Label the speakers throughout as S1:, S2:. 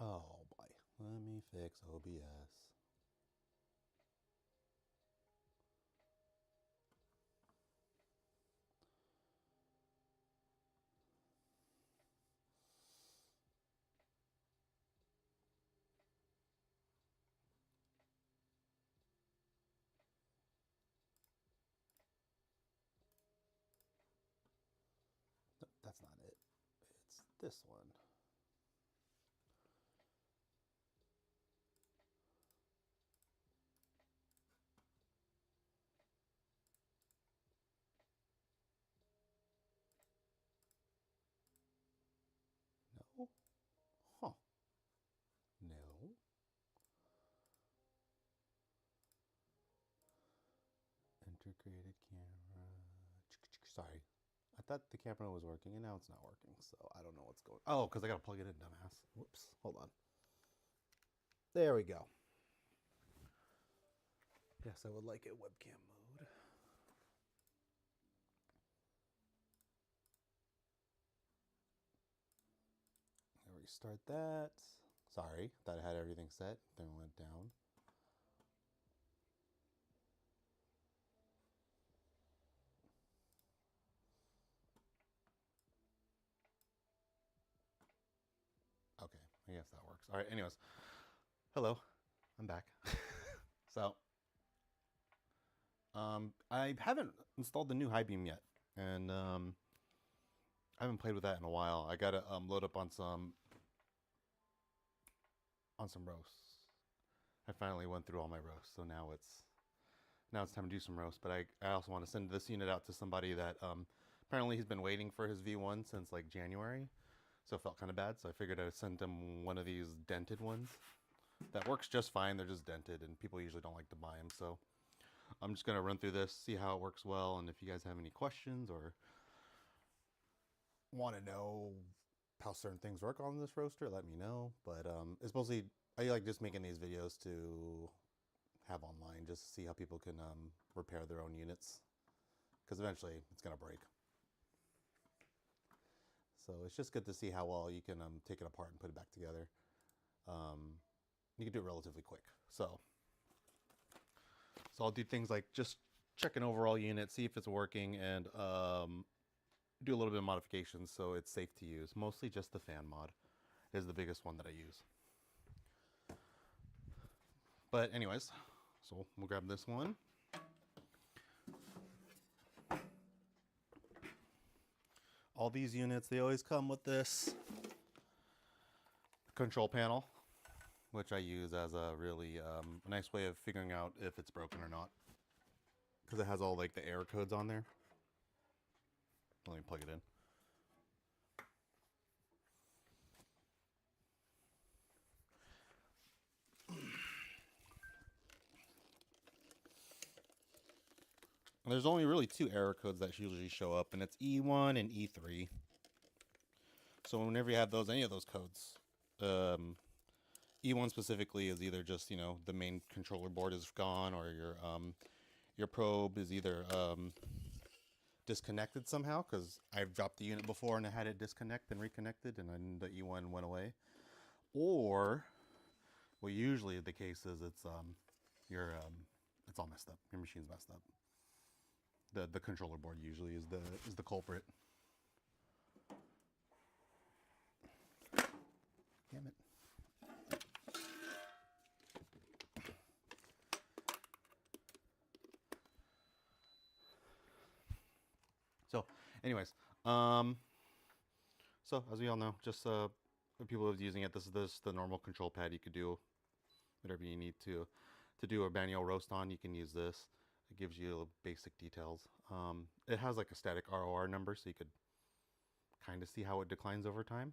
S1: Oh boy, let me fix OBS. No, that's not it. It's this one. No? Huh. No. Integrated camera. Sorry. I thought the camera was working and now it's not working, so I don't know what's going on. Oh, because I gotta plug it in, dumbass. Whoops. Hold on. There we go. Yes, I would like it webcam mode. I'll restart that. Sorry, thought I had everything set, then it went down. Okay, I guess that works. All right, anyways. Hello, I'm back. So, I haven't installed the new Hibean yet, and I haven't played with that in a while. I gotta load up on some roasts. I finally went through all my roasts, so now it's time to do some roasts. But I also want to send this unit out to somebody that apparently he's been waiting for his V1 since like January, so it felt kind of bad. So I figured I'd send him one of these dented ones that works just fine. They're just dented, and people usually don't like to buy them. So I'm just gonna run through this, see how it works well, and if you guys have any questions or want to know how certain things work on this roaster, let me know. But it's mostly I like just making these videos to have online, just to see how people can repair their own units, because eventually it's gonna break. So it's just good to see how well you can take it apart and put it back together. You can do it relatively quick. So I'll do things like just check an overall unit, see if it's working, and do a little bit of modifications so it's safe to use. Mostly just the fan mod is the biggest one that I use. But anyways, so we'll grab this one. All these units, they always come with this control panel, which I use as a really nice way of figuring out if it's broken or not, because it has all like the error codes on there. Let me plug it in. There's only really two error codes that usually show up, and it's E1 and E3. So whenever you have those, any of those codes, E1 specifically is either just, you know, the main controller board is gone, or your probe is either disconnected somehow, because I've dropped the unit before and I had it disconnect and reconnected, and then the E1 went away. Or what usually the case is, it's it's all messed up. Your machine's messed up. The controller board usually is the culprit. Damn it. So, anyways, so as we all know, just people who's using it, this is the normal control pad. You could do whatever you need to do a manual roast on. You can use this. It gives you basic details. It has like a static ROR number, so you could kind of see how it declines over time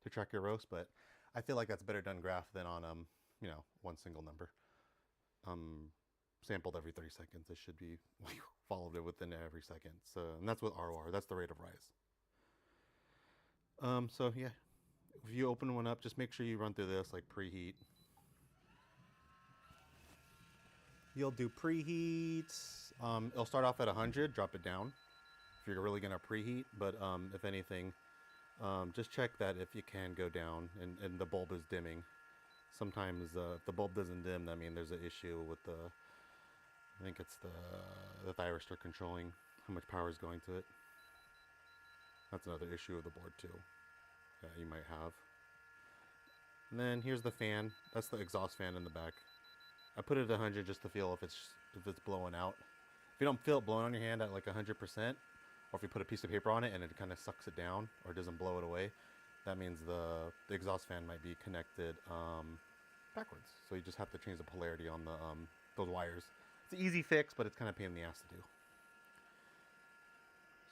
S1: to track your roast. But I feel like that's better done graph than on you know, one single number. Sampled every 30 seconds. It should be followed it within every second. So, and that's with ROR. That's the rate of rise. So yeah, if you open one up, just make sure you run through this like preheat. You'll do preheat. It'll start off at 100, drop it down if you're really gonna preheat. But if anything, just check that if you can go down and the bulb is dimming. Sometimes if the bulb doesn't dim, that means there's an issue with I think it's the thyristor controlling how much power is going to it. That's another issue of the board too that you might have. And then here's the fan. That's the exhaust fan in the back. I put it at 100 just to feel if it's blowing out. If you don't feel it blowing on your hand at like 100%, or if you put a piece of paper on it and it kind of sucks it down or doesn't blow it away, that means the exhaust fan might be connected backwards. So you just have to change the polarity on those wires. It's an easy fix, but it's kind of a pain in the ass to do.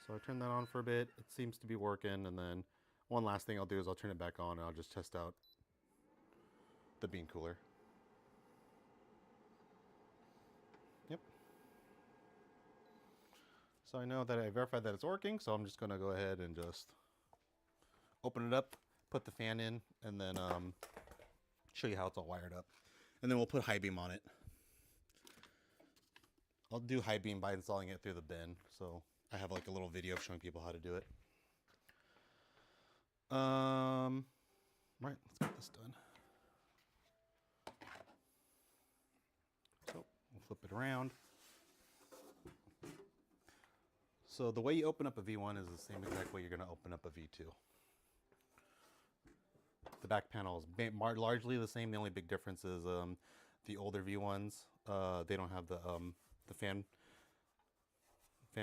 S1: So I turn that on for a bit. It seems to be working, and then one last thing I'll do is I'll turn it back on and I'll just test out the bean cooler. Yep. So I know that I verified that it's working, so I'm just going to go ahead and just open it up, put the fan in, and then show you how it's all wired up. And then we'll put Hibean on it. I'll do Hibean by installing it through the bin, so I have like a little video of showing people how to do it. Right, let's get this done. So we'll flip it around. So the way you open up a V1 is the same exact way you're going to open up a V2. The back panel is largely the same. The only big difference is the older V1s, they don't have the fan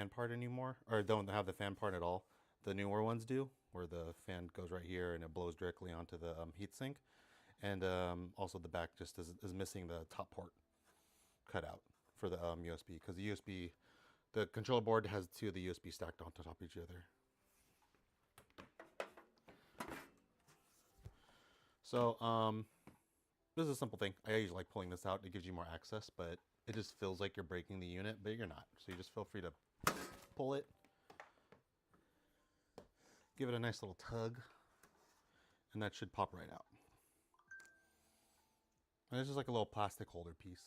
S1: part anymore, or don't have the fan part at all. The newer ones do, where the fan goes right here and it blows directly onto the heatsink. And also the back just is missing the top port cutout for the USB, because the controller board has two of the USB stacked on top of each other. So this is a simple thing. I usually like pulling this out. It gives you more access, but it just feels like you're breaking the unit, but you're not. So you just feel free to pull it, give it a nice little tug, and that should pop right out. And it's just like a little plastic holder piece.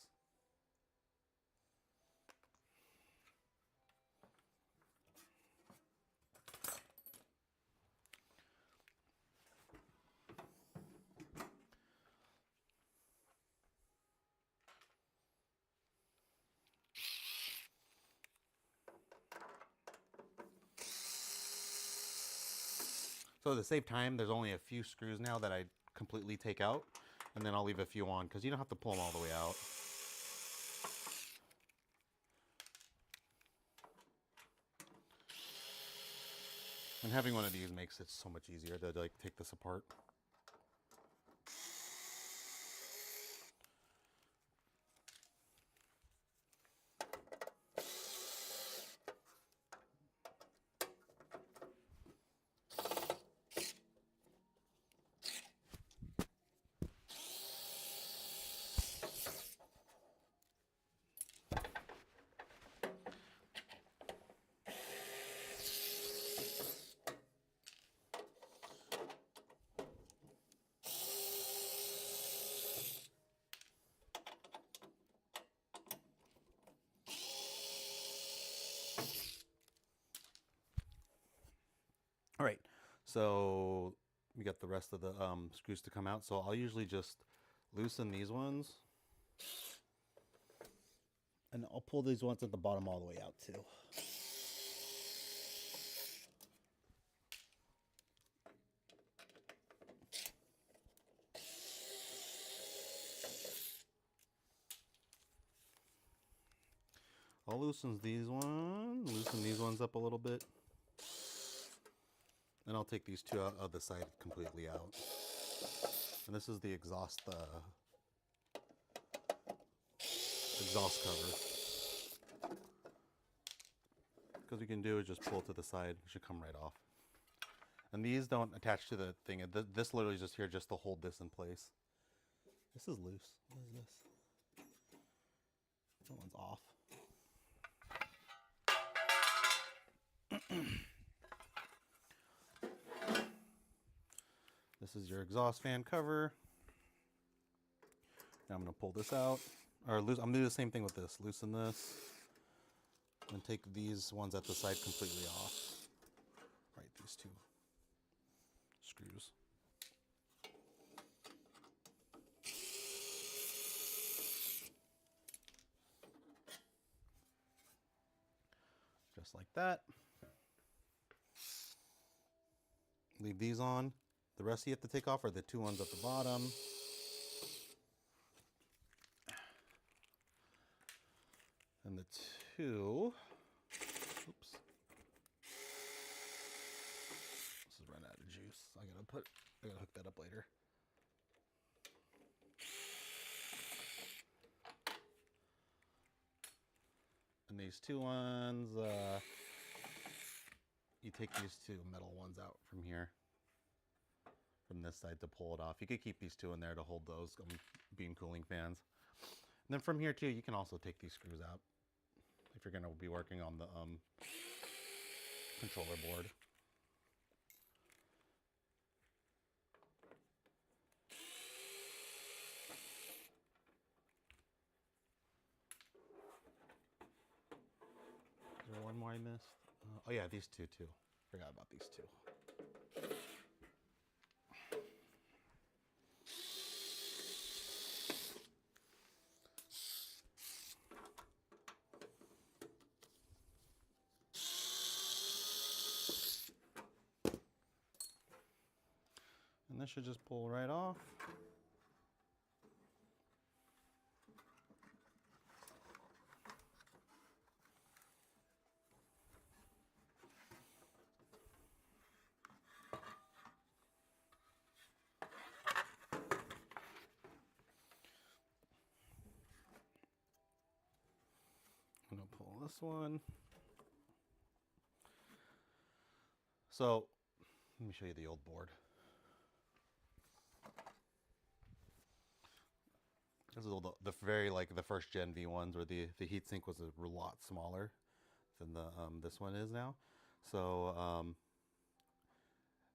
S1: So to save time, there's only a few screws now that I completely take out, and then I'll leave a few on because you don't have to pull them all the way out. And having one of these makes it so much easier to like take this apart. All right, so we got the rest of the screws to come out. So I'll usually just loosen these ones, and I'll pull these ones at the bottom all the way out too. I'll loosen these ones up a little bit. And I'll take these two out of the side completely out. And this is the exhaust cover. Because what you can do is just pull it to the side. It should come right off. And these don't attach to the thing. This literally is just here just to hold this in place. This is loose. What is this? That one's off. This is your exhaust fan cover. Now I'm going to pull this out. Or I'm going to do the same thing with this. Loosen this. And take these ones at the side completely off. Right, these two. screws. Just like that. Leave these on. The rest you have to take off are the 2 ones at the bottom. And the 2, oops. This is running out of juice. I gotta hook that up later. And these 2 ones, you take these 2 metal ones out from here, from this side to pull it off. You could keep these 2 in there to hold those beam cooling fans. And then from here too, you can also take these screws out if you're gonna be working on the controller board. Is there one more I missed? Oh yeah, these 2 too. Forgot about these 2. And this should just pull right off. I'm gonna pull this one. So let me show you the old board. This is the very the first gen V1s where the heatsink was a lot smaller than the this one is now. So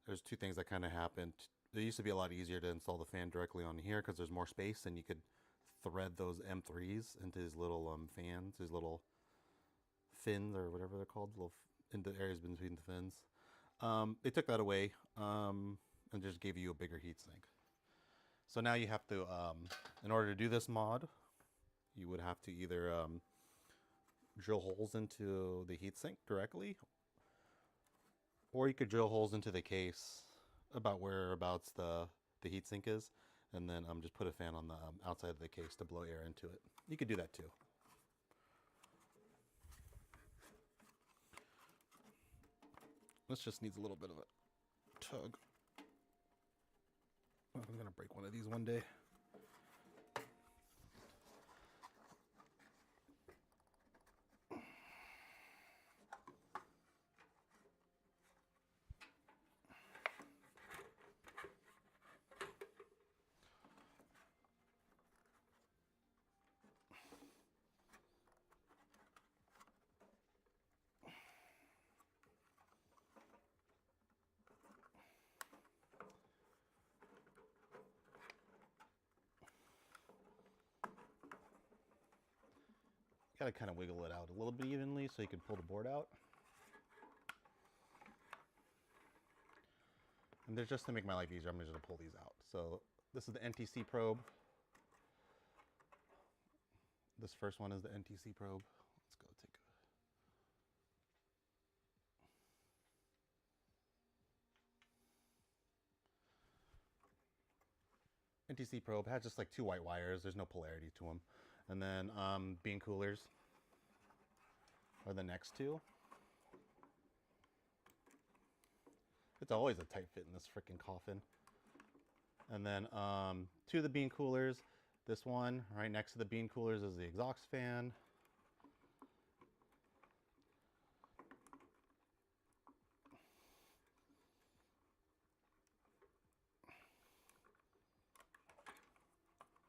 S1: there's 2 things that kind of happened. It used to be a lot easier to install the fan directly on here because there's more space and you could thread those M3s into his little fans, his little fins or whatever they're called, little into areas between the fins. They took that away and just gave you a bigger heatsink. So now you have to, in order to do this mod, you would have to either drill holes into the heatsink directly, or you could drill holes into the case about whereabouts the heatsink is, and then just put a fan on the outside of the case to blow air into it. You could do that too. This just needs a little bit of a tug. I'm gonna break one of these one day. Gotta kind of wiggle it out a little bit evenly so you can pull the board out. And there's just to make my life easier, I'm just gonna pull these out. So this is the NTC probe. This first one is the NTC probe. Let's go take a NTC probe. Has just like 2 white wires. There's no polarity to them. And then bean coolers are the next 2. It's always a tight fit in this freaking coffin. And then 2 of the bean coolers. This one right next to the bean coolers is the exhaust fan.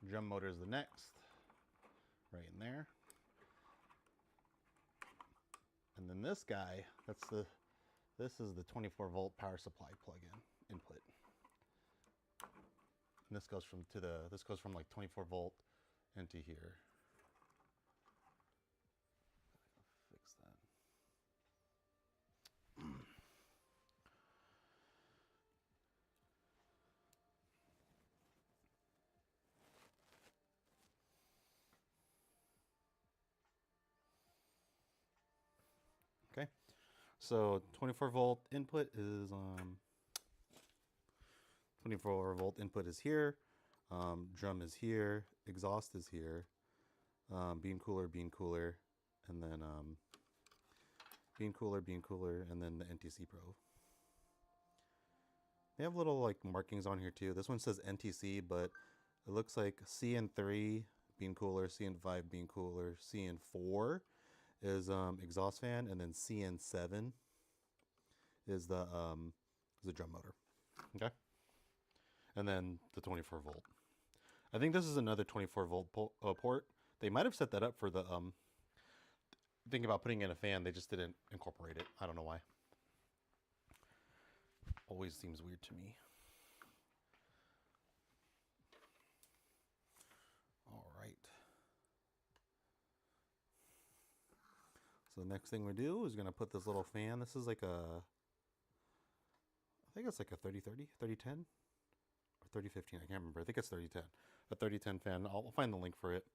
S1: Drum motor is the next, right in there. And then this guy, this is the 24-volt power supply plug-in input. And this goes from like 24 volt into here. Fix that. So 24 volt input is 24 volt input is here. Drum is here. Exhaust is here. Bean cooler, and then bean cooler, and then the NTC probe. They have little like markings on here too. This one says NTC, but it looks like CN3 bean cooler, CN5 bean cooler, CN4 is exhaust fan, and then CN7 is the drum motor. Okay, and then the 24 volt. I think this is another 24 volt port. They might have set that up for the thinking about putting in a fan. They just didn't incorporate it. I don't know why. Always seems weird to me. All right. So the next thing we do is going to put this little fan. This is like a, I think it's like a 3030, 3010, or 3015. I can't remember. I think it's 3010. A 3010 fan. I'll find the link for it.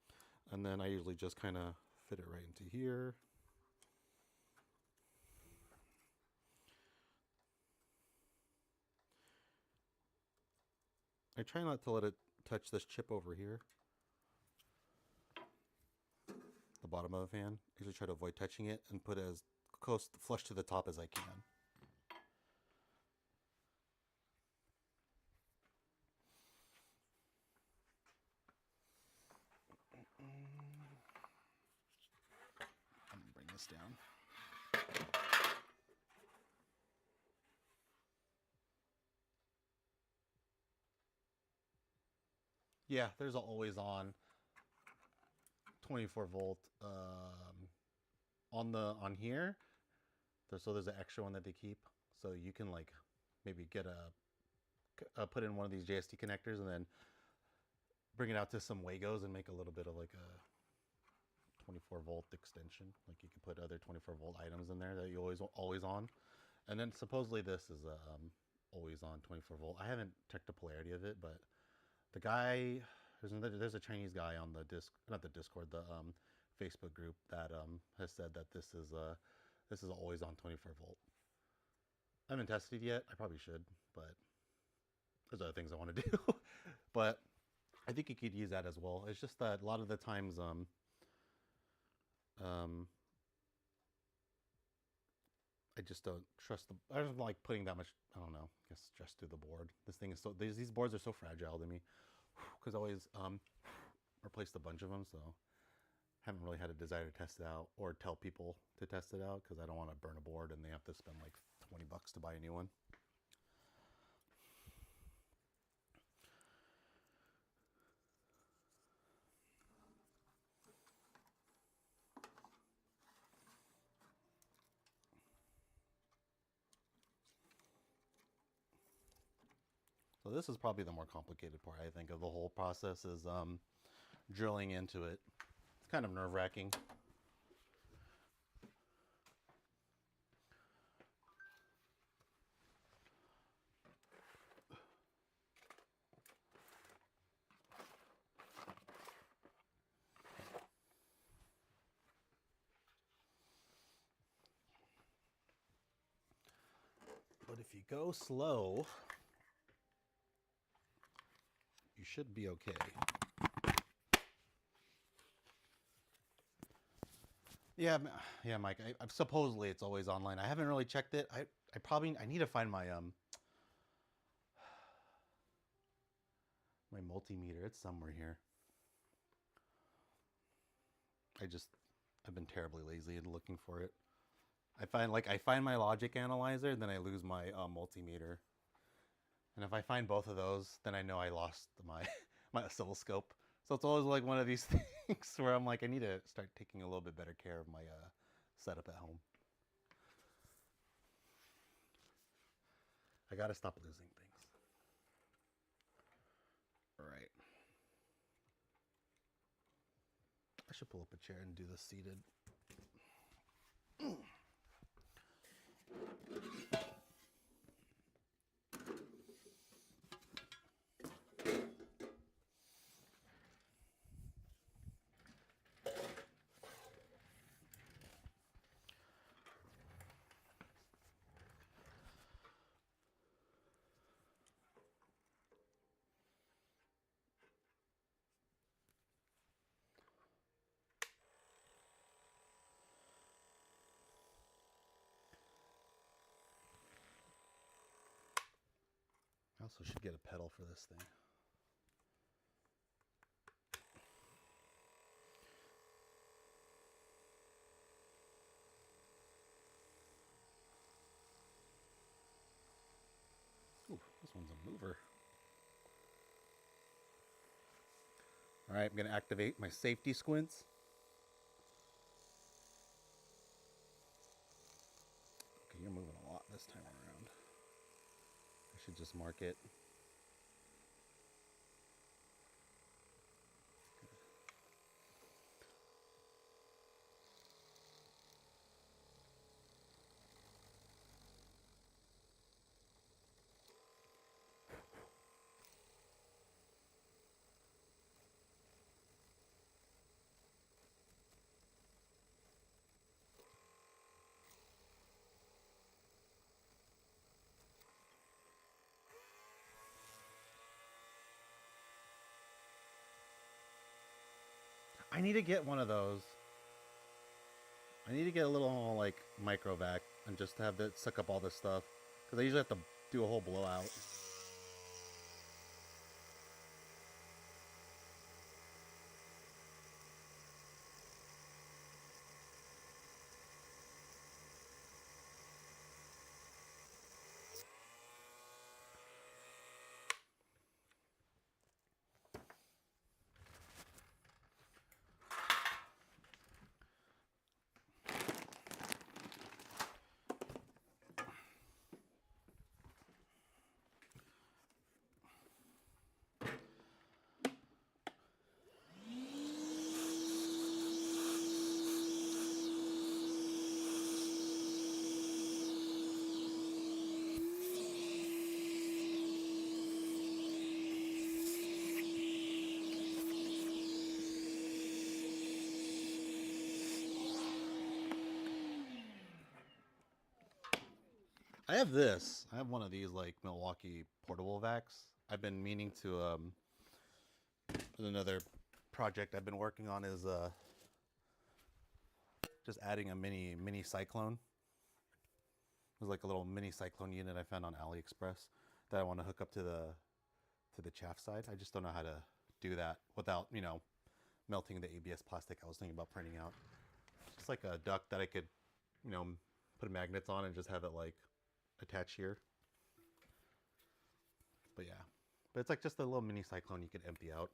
S1: And then I usually just kind of fit it right into here. I try not to let it touch this chip over here, the bottom of the fan. I usually try to avoid touching it and put it as close flush to the top as I can. I'm gonna bring this down. Yeah, there's an always on 24 volt on here. So there's an extra one that they keep, so you can like maybe get put in one of these JST connectors and then bring it out to some Wagos and make a little bit of like a 24 volt extension. Like you can put other 24 volt items in there that you always on. And then supposedly this is always on 24 volt. I haven't checked the polarity of it, but the guy, there's a Chinese guy on the Discord, the Facebook group that has said that this is always on 24 volt. I haven't tested it yet. I probably should, but there's other things I want to do. But I think you could use that as well. It's just that a lot of the times I just don't trust I don't like putting that much, I don't know, I guess stress through the board. This thing is these boards are so fragile to me, because I always replaced a bunch of them, so haven't really had a desire to test it out or tell people to test it out, because I don't want to burn a board and they have to spend like $20 to buy a new one. So this is probably the more complicated part, I think, of the whole process, is drilling into it. It's kind of nerve-wracking. But if you go slow, you should be okay. Yeah, Mike. Supposedly it's always online. I haven't really checked it. I need to find my my multimeter. It's somewhere here. I've been terribly lazy in looking for it. I find my logic analyzer, then I lose my multimeter. And if I find both of those, then I know I lost my my oscilloscope. So it's always like one of these things where I'm like, I need to start taking a little bit better care of my setup at home. I gotta stop losing things. All right. I should pull up a chair and do this seated. also should get a pedal for this thing. Ooh, this one's a mover. All right, I'm going to activate my safety squints. Okay, you're moving a lot this time around. I should just mark it. I need to get one of those. I need to get a little like micro vac and just have that suck up all this stuff because I usually have to do a whole blowout. I have this. I have one of these like Milwaukee portable vacs. I've been meaning to another project I've been working on is just adding a mini cyclone. There's like a little mini cyclone unit I found on AliExpress that I want to hook up to the chaff side. I just don't know how to do that without, you know, melting the ABS plastic I was thinking about printing out. Just like a duct that I could, you know, put magnets on and just have it like attach here. But yeah, but it's like just a little mini cyclone you could empty out.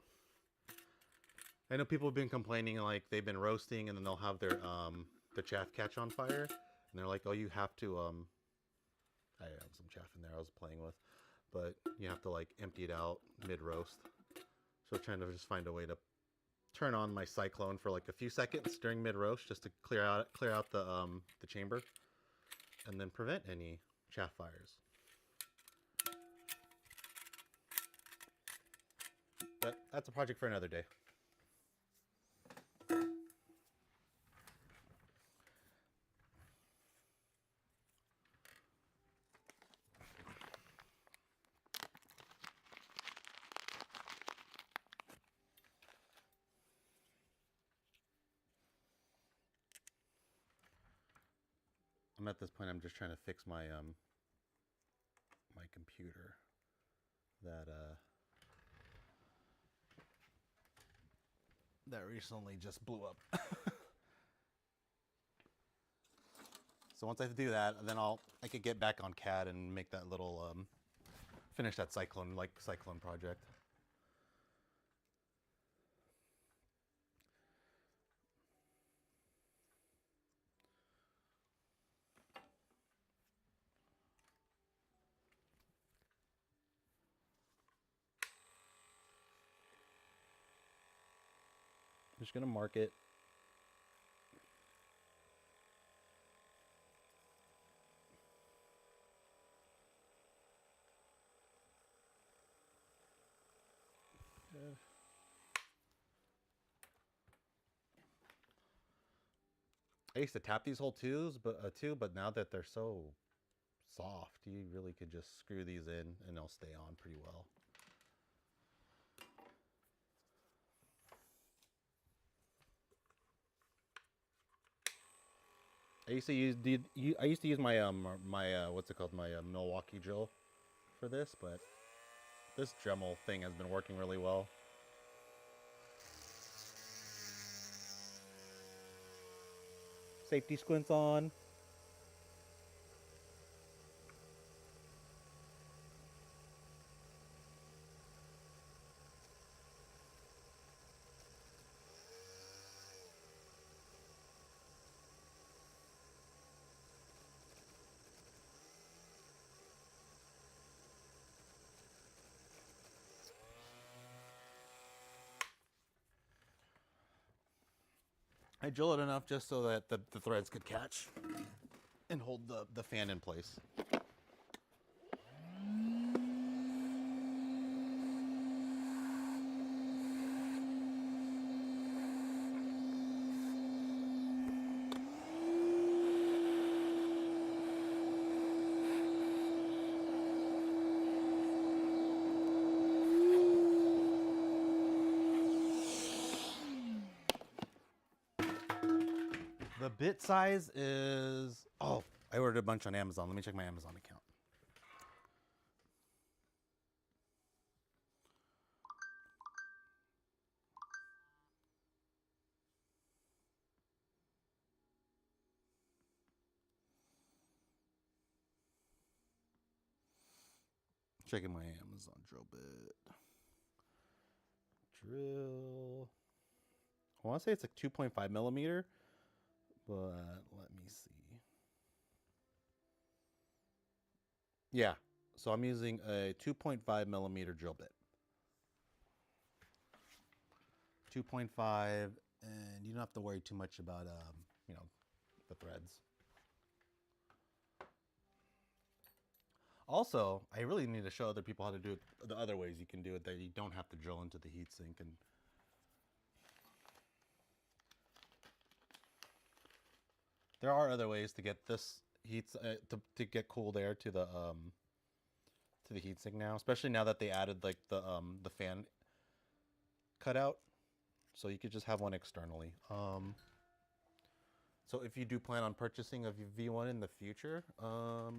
S1: I know people have been complaining like they've been roasting and then they'll have their the chaff catch on fire and they're like, oh, you have to I have some chaff in there I was playing with, but you have to like empty it out mid roast. So I'm trying to just find a way to turn on my cyclone for like a few seconds during mid roast just to clear out the chamber and then prevent any chaff fires. But that's a project for another day. I'm at this point I'm just trying to fix my my computer that recently just blew up. So once I do that, then I could get back on CAD and make that little finish that cyclone project. I'm just gonna mark it. I used to tap these whole tubes, but now that they're so soft, you really could just screw these in and they'll stay on pretty well. I used to use my my what's it called, my Milwaukee drill for this, but this Dremel thing has been working really well. Safety squints on. I drill it enough just so that the threads could catch and hold the fan in place. The bit size is, oh, I ordered a bunch on Amazon. Let me check my Amazon account. Checking my Amazon drill bit. Drill. I want to say it's like 2.5 millimeter, but let me see. Yeah, so I'm using a 2.5 millimeter drill bit. 2.5, and you don't have to worry too much about, you know, the threads. Also, I really need to show other people how to do it the other ways you can do it that you don't have to drill into the heatsink. And there are other ways to get this to get cooled air to the heatsink now, especially now that they added like the fan cutout, so you could just have one externally. So if you do plan on purchasing a V1 in the future, oh,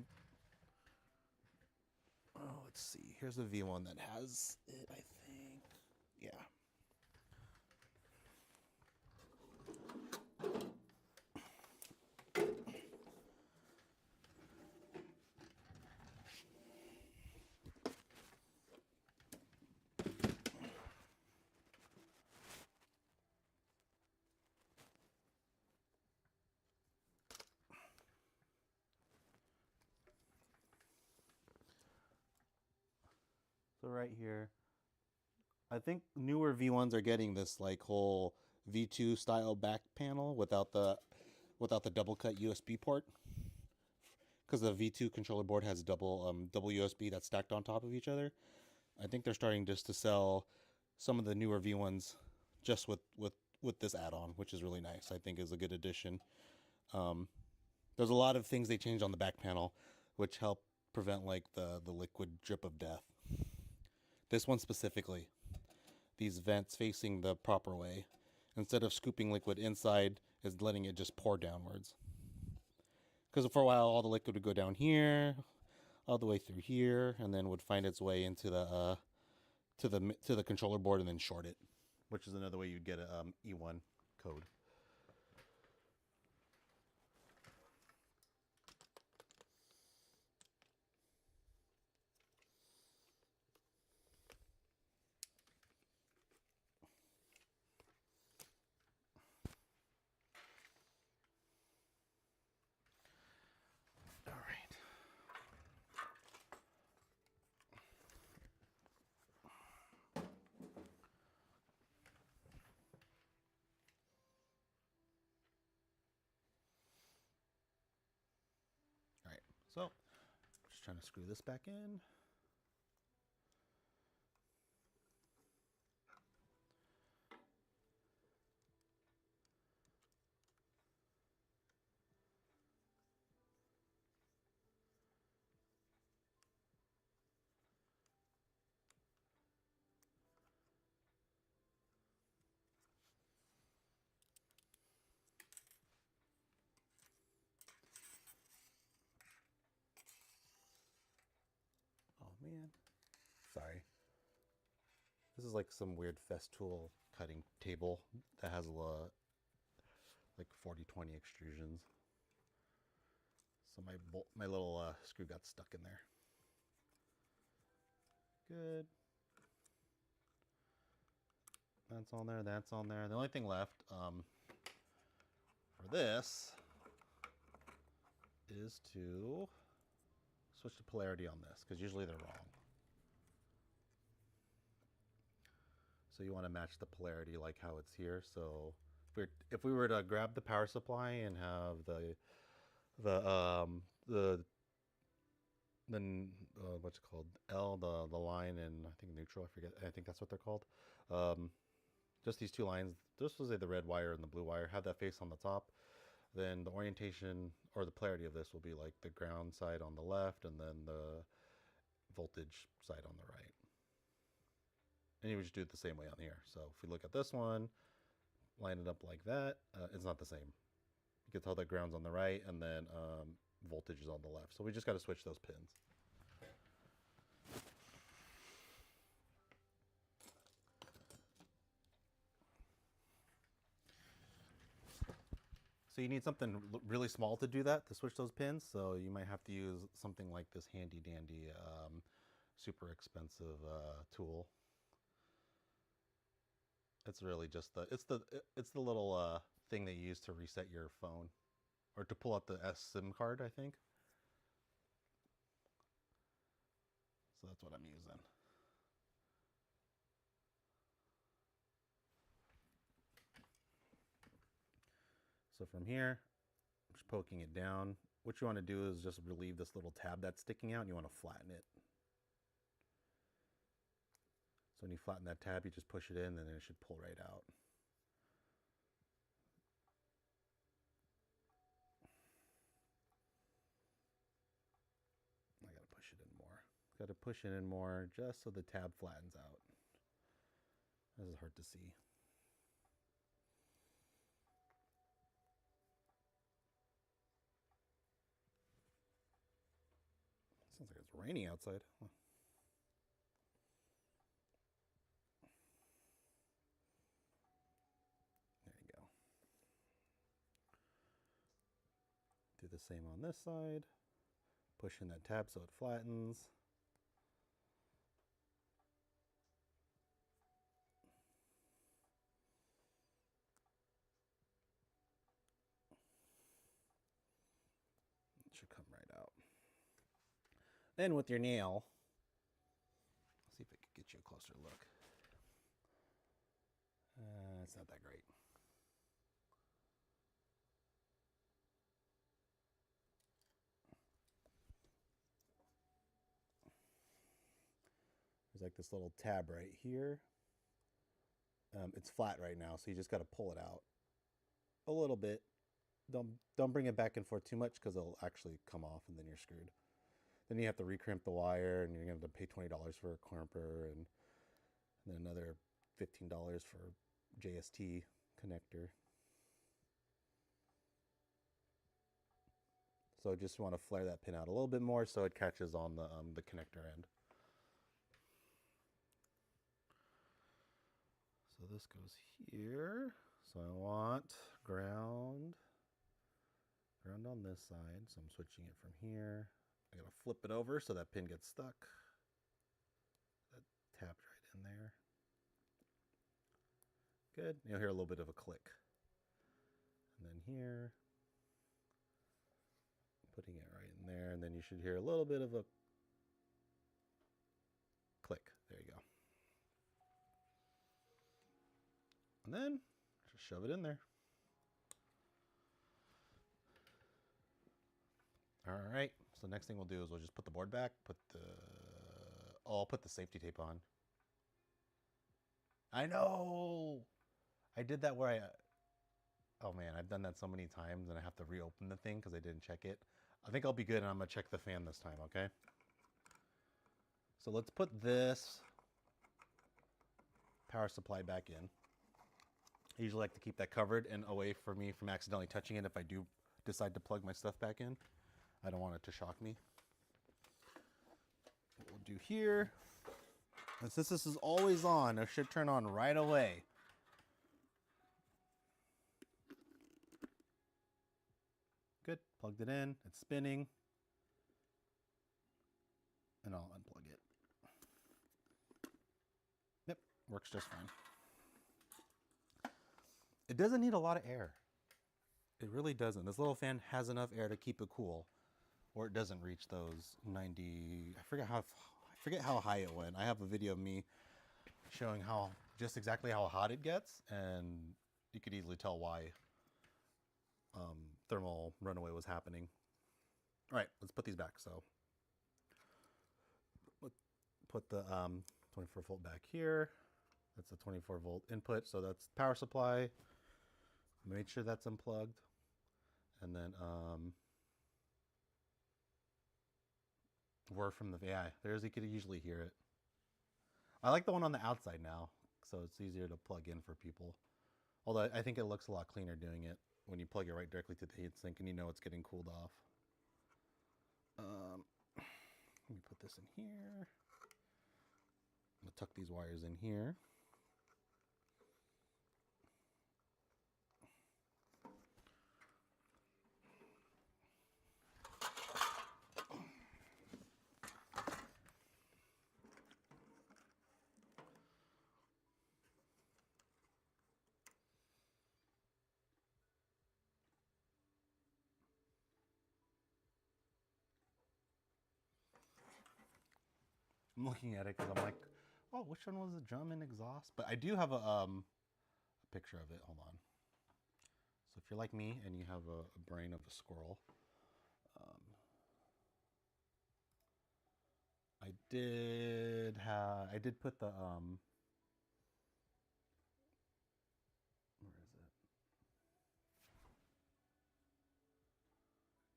S1: let's see. Here's a V1 that has it, I think. Yeah. So right here, I think newer V1s are getting this like whole V2 style back panel without the double cut USB port, because the V2 controller board has double USB that's stacked on top of each other. I think they're starting just to sell some of the newer V1s just with this add-on, which is really nice. I think is a good addition. There's a lot of things they changed on the back panel, which help prevent like the liquid drip of death. This one specifically, these vents facing the proper way, instead of scooping liquid inside, is letting it just pour downwards. Because for a while, all the liquid would go down here, all the way through here, and then would find its way into the to the controller board and then short it, which is another way you'd get a E1 code. So, just trying to screw this back in. Oh man, sorry. is like some weird Festool cutting table that has like 40-20 extrusions. So my little screw got stuck in there. Good. That's on there. That's on there. The only thing left for this is to switch the polarity on this, because usually they're wrong. So you want to match the polarity like how it's here. So if we were to grab the power supply and have what's it called, the line, and I think neutral, I think that's what they're called, just these two lines, this was the red wire and the blue wire, have that face on the top, then the orientation or the polarity of this will be like the ground side on the left and then the voltage side on the right. And you would just do it the same way on here. So if we look at this one, line it up like that, it's not the same. You can tell that ground's on the right and then voltage is on the left. So we just got to switch those pins. So you need something really small to do that, to switch those pins. So you might have to use something like this handy dandy, super expensive tool. It's really just it's the little thing that you use to reset your phone, or to pull out the SIM card, I think. So that's what I'm using. So from here, I'm just poking it down. What you want to do is just relieve this little tab that's sticking out, and you want to flatten it. So when you flatten that tab, you just push it in, and then it should pull right out. I gotta push it in more. Gotta push it in more just so the tab flattens out. This is hard to see. Sounds like it's raining outside. Huh. There you go. Do the same on this side. Push in that tab so it flattens. It should come right out. Then with your nail, let's see if I can get you a closer look. It's not that great. There's like this little tab right here. It's flat right now, so you just got to pull it out a little bit. Don't bring it back and forth too much, because it'll actually come off and then you're screwed. Then you have to recrimp the wire, and you're going to have to pay $20 for a crimper, and then another $15 for JST connector. So just want to flare that pin out a little bit more so it catches on the connector end. So this goes here. So I want ground on this side. So I'm switching it from here. I gotta flip it over so that pin gets stuck. That tapped right in there. Good. You'll hear a little bit of a click. And then here, putting it right in there, and then you should hear a little bit of a click. There you go. And then just shove it in there. All right. So next thing we'll do is we'll just put the board back, I'll put the safety tape on. I know. I did that where oh man, I've done that so many times, and I have to reopen the thing because I didn't check it. I think I'll be good, and I'm gonna check the fan this time, okay? So let's put this power supply back in. I usually like to keep that covered and away from me from accidentally touching it if I do decide to plug my stuff back in. I don't want it to shock me. What we'll do here And since this is always on, it should turn on right away. Good, plugged it in, it's spinning. And I'll unplug it. Yep, works just fine. It doesn't need a lot of air. It really doesn't. This little fan has enough air to keep it cool, or it doesn't reach those 90. I forget how high it went. I have a video of me showing just exactly how hot it gets, and you could easily tell why thermal runaway was happening. All right, let's put these back. So put the 24 volt back here. That's a 24 volt input, so that's power supply. Make sure that's unplugged. And then word from the you could usually hear it. I like the one on the outside now, so it's easier to plug in for people. Although I think it looks a lot cleaner doing it when you plug it right directly to the heatsink and you know it's getting cooled off. Let me put this in here. I'm gonna tuck these wires in here. I'm looking at it because I'm like, oh, which one was the drum and exhaust? But I do have a picture of it. Hold on. So if you're like me and you have a brain of a squirrel, I did put the where is it?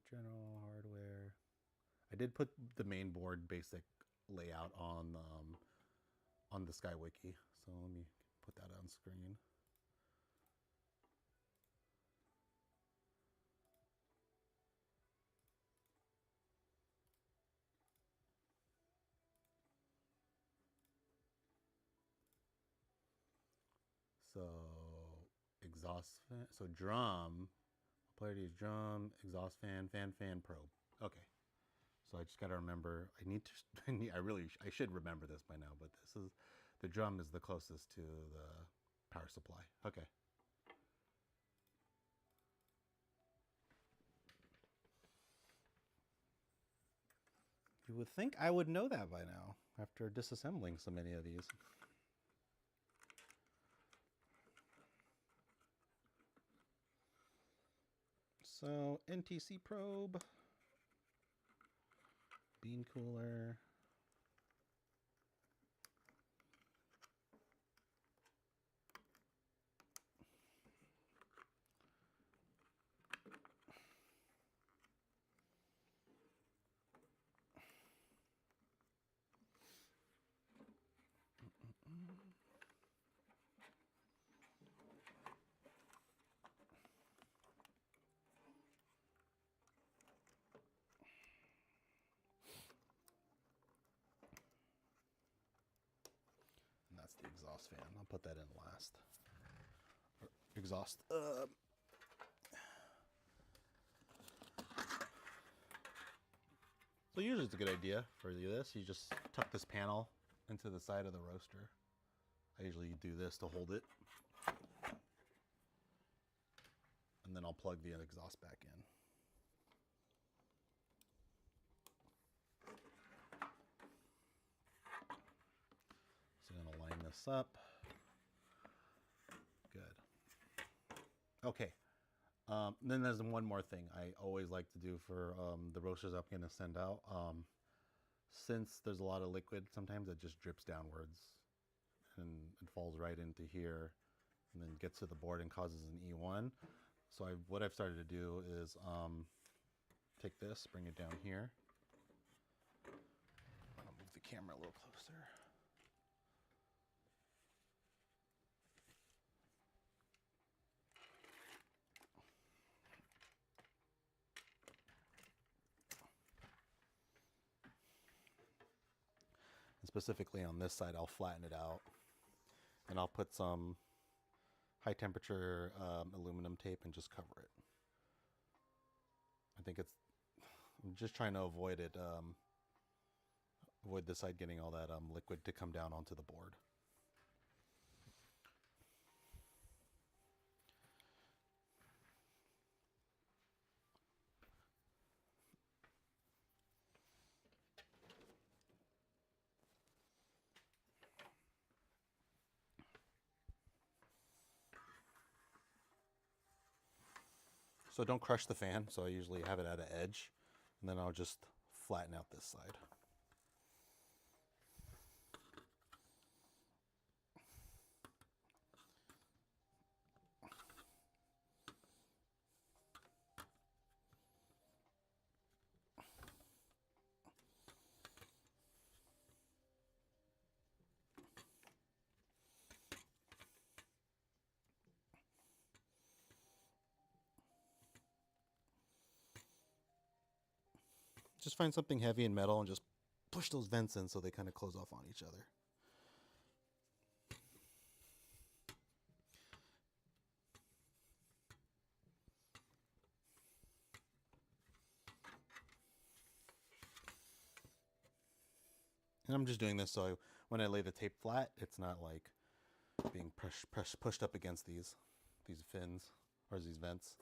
S1: General hardware. I did put the main board basic layout on the Skywiki. So let me put that on screen. So exhaust fan, so drum, polarity is drum, exhaust fan, fan probe. Okay. So I just got to remember, I should remember this by now, but the drum is the closest to the power supply. Okay. You would think I would know that by now after disassembling so many of these. So NTC probe, bean cooler. That's the exhaust fan. I'll put that in last. Exhaust. So usually it's a good idea for this. You just tuck this panel into the side of the roaster. I usually do this to hold it. And then I'll plug the exhaust back in. So I'm gonna line this up. Good. Okay. Then there's one more thing I always like to do for the roasters I'm going to send out. Since there's a lot of liquid, sometimes it just drips downwards and it falls right into here and then gets to the board and causes an E1. So what I've started to do is take this, bring it down here. I'll move the camera a little closer. specifically on this side, I'll flatten it out, and I'll put some high temperature aluminum tape and just cover it. I think I'm just trying to avoid it, avoid this side getting all that liquid to come down onto the board. So don't crush the fan, so I usually have it at an edge, and then I'll just flatten out this side. Just find something heavy and metal and just push those vents in so they kind of close off on each other. And I'm just doing this so when I lay the tape flat, it's not like being pushed up against these fins or these vents.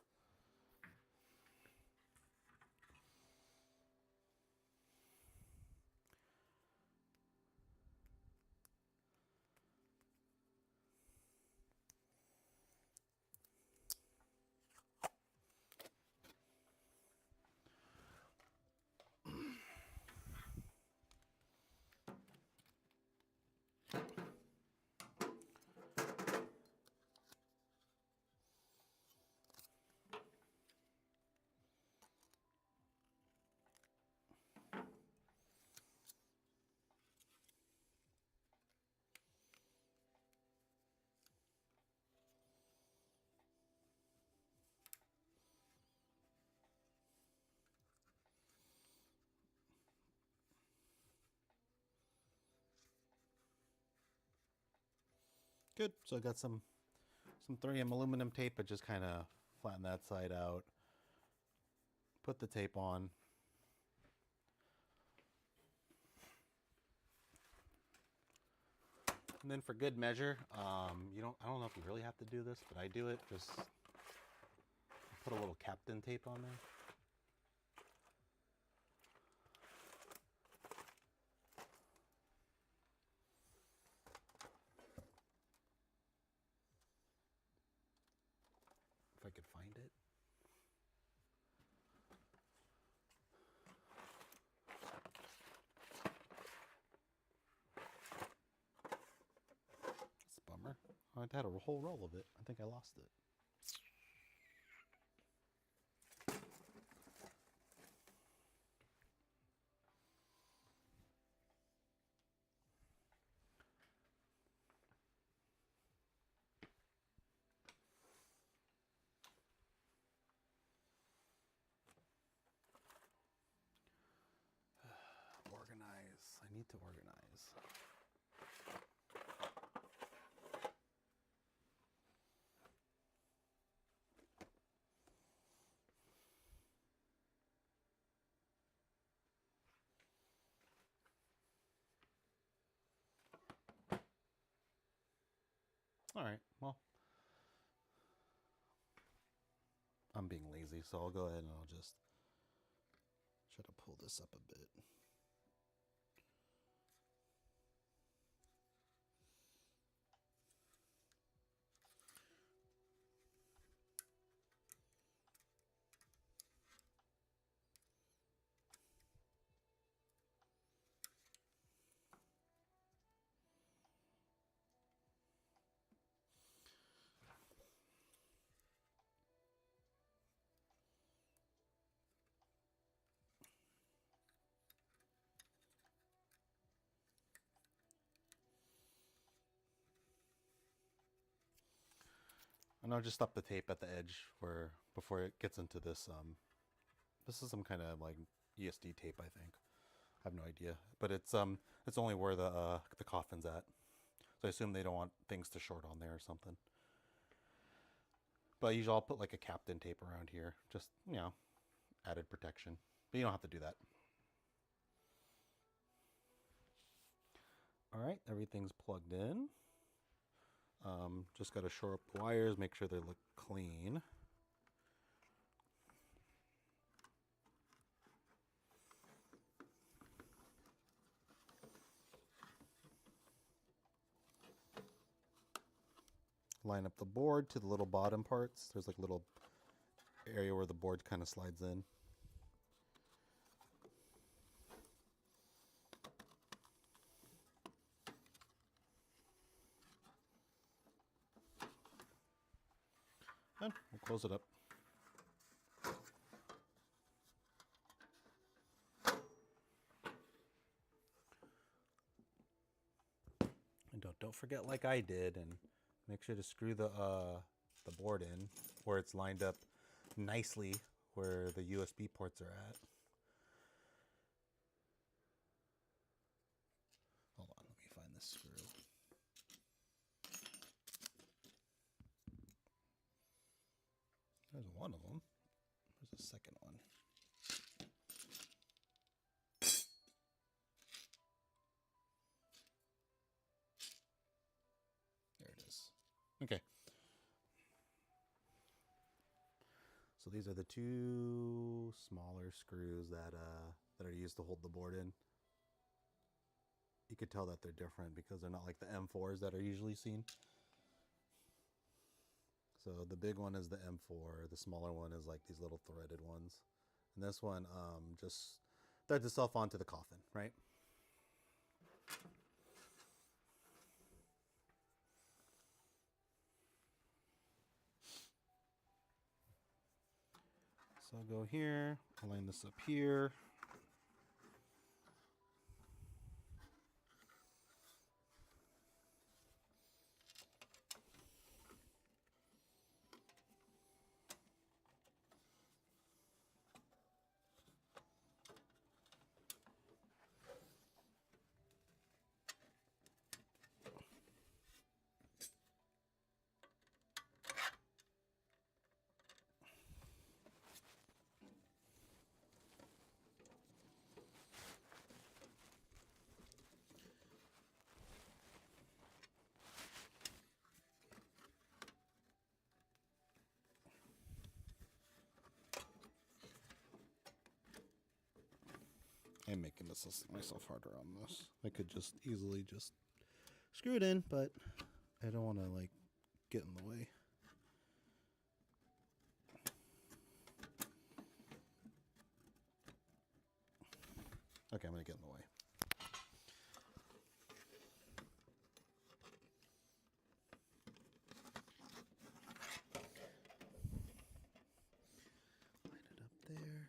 S1: Good. So I got some 3M aluminum tape, but just kind of flatten that side out. Put the tape on. And then for good measure, I don't know if you really have to do this, but I do it. Just put a little Captain tape on there. If I could find it. That's a bummer. I had a whole roll of it. I think I lost it. Organize. I need to organize. All right, well, I'm being lazy, so I'll go ahead and I'll just try to pull this up a bit. And I'll just stop the tape at the edge before it gets into this. This is some kind of like ESD tape, I think. have no idea, but it's only where the coffin's at. So I assume they don't want things to short on there or something. But usually I'll put like a captain tape around here, just added protection. But you don't have to do that. All right, everything's plugged in. Just got to shore up the wires, make sure they look clean. Line up the board to the little bottom parts. There's like a little area where the board kind of slides in. And we'll close it up. And don't forget, like I did, and make sure to screw the board in where it's lined up nicely where the USB ports are at. Hold on, let me find this screw. There's one of them. There's a second one. There it is. Okay. So these are the two smaller screws that are used to hold the board in. You could tell that they're different because they're not like the M4s that are usually seen. So the big one is the M4, the smaller one is like these little threaded ones. And this one just threads itself onto the coffin, right? So I'll go here, I'll line this up here. I'm making myself harder on this. I could just easily just screw it in, but I don't want to like get in the way. Okay, I'm going to get in the way. Line it up there.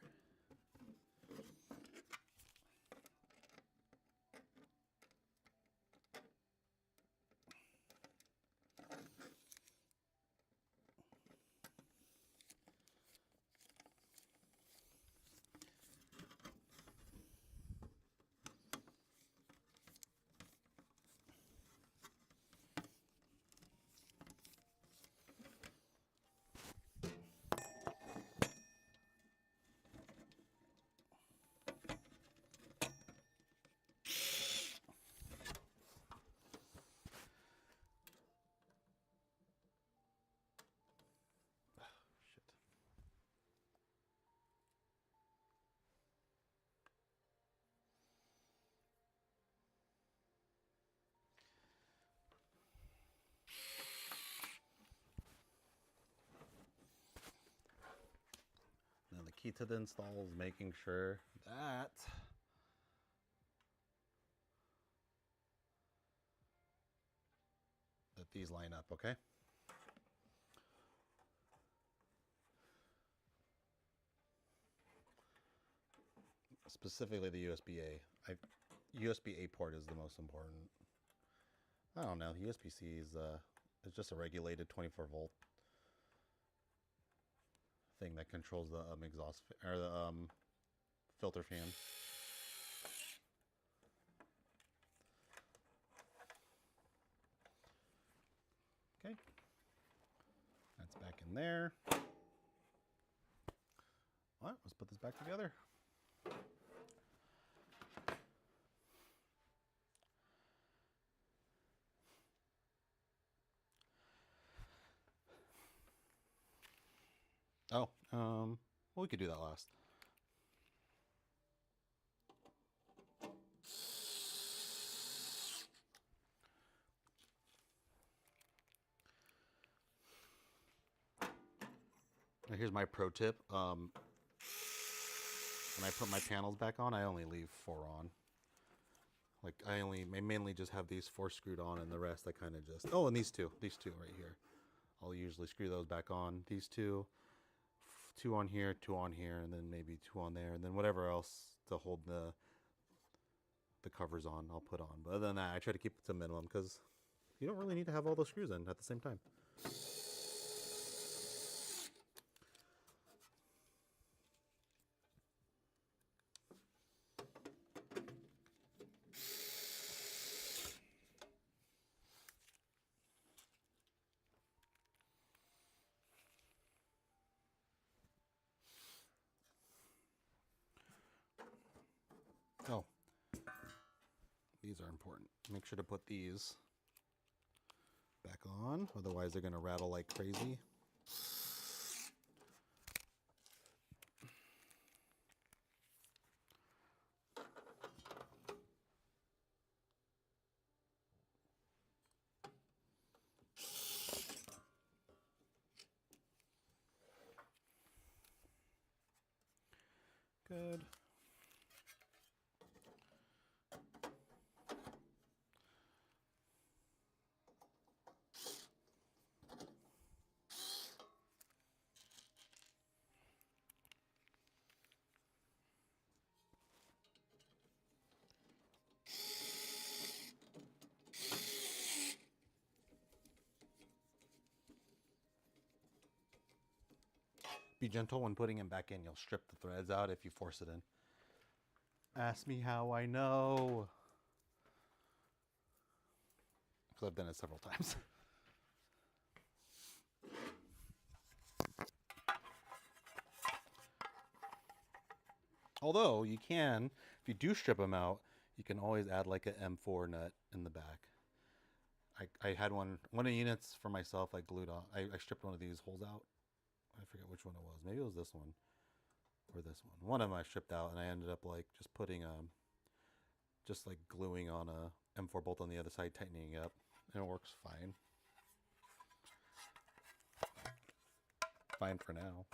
S1: Now the key to the install is making sure that these line up, okay? Specifically the USB-A. USB-A port is the most important. I don't know, USB-C is just a regulated 24-volt thing that controls the exhaust or the filter fan. in there. All right, let's put this back together. Oh, well, we could do that last. Now here's my pro tip. When I put my panels back on, I only leave 4 on. Like I mainly just have these 4 screwed on, and the rest I kind of just, oh, and these two right here. I'll usually screw those back on. These two on here, 2 on here, and then maybe 2 on there, and then whatever else to hold the covers on, I'll put on. But other than that, I try to keep it to a minimum because you don't really need to have all those screws in at the same time. Oh, these are important. Make sure to put these back on, otherwise they're going to rattle like crazy. Good. Be gentle when putting them back in. You'll strip the threads out if you force it in. Ask me how I know. Because I've done it several times. Although you can, if you do strip them out, you can always add like an M4 nut in the back. I had one of the units for myself. I glued on. I stripped one of these holes out. I forget which one it was. Maybe it was this one or this one. One of them I stripped out, and I ended up like just putting just like gluing on a M4 bolt on the other side, tightening it up, and it works fine. Fine for now.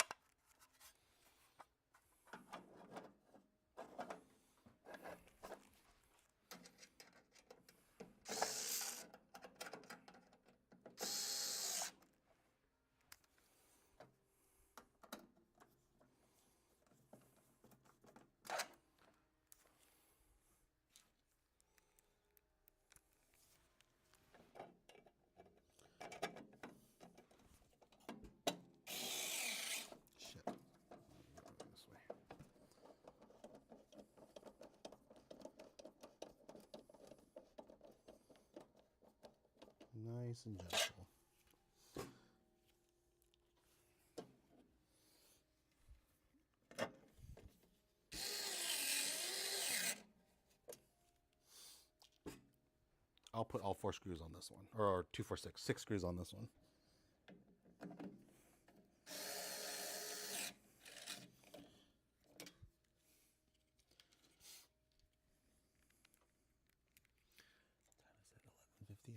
S1: Nice and gentle. I'll put all 4 screws on this one, or 2, 4, 6, 6 screws on this one.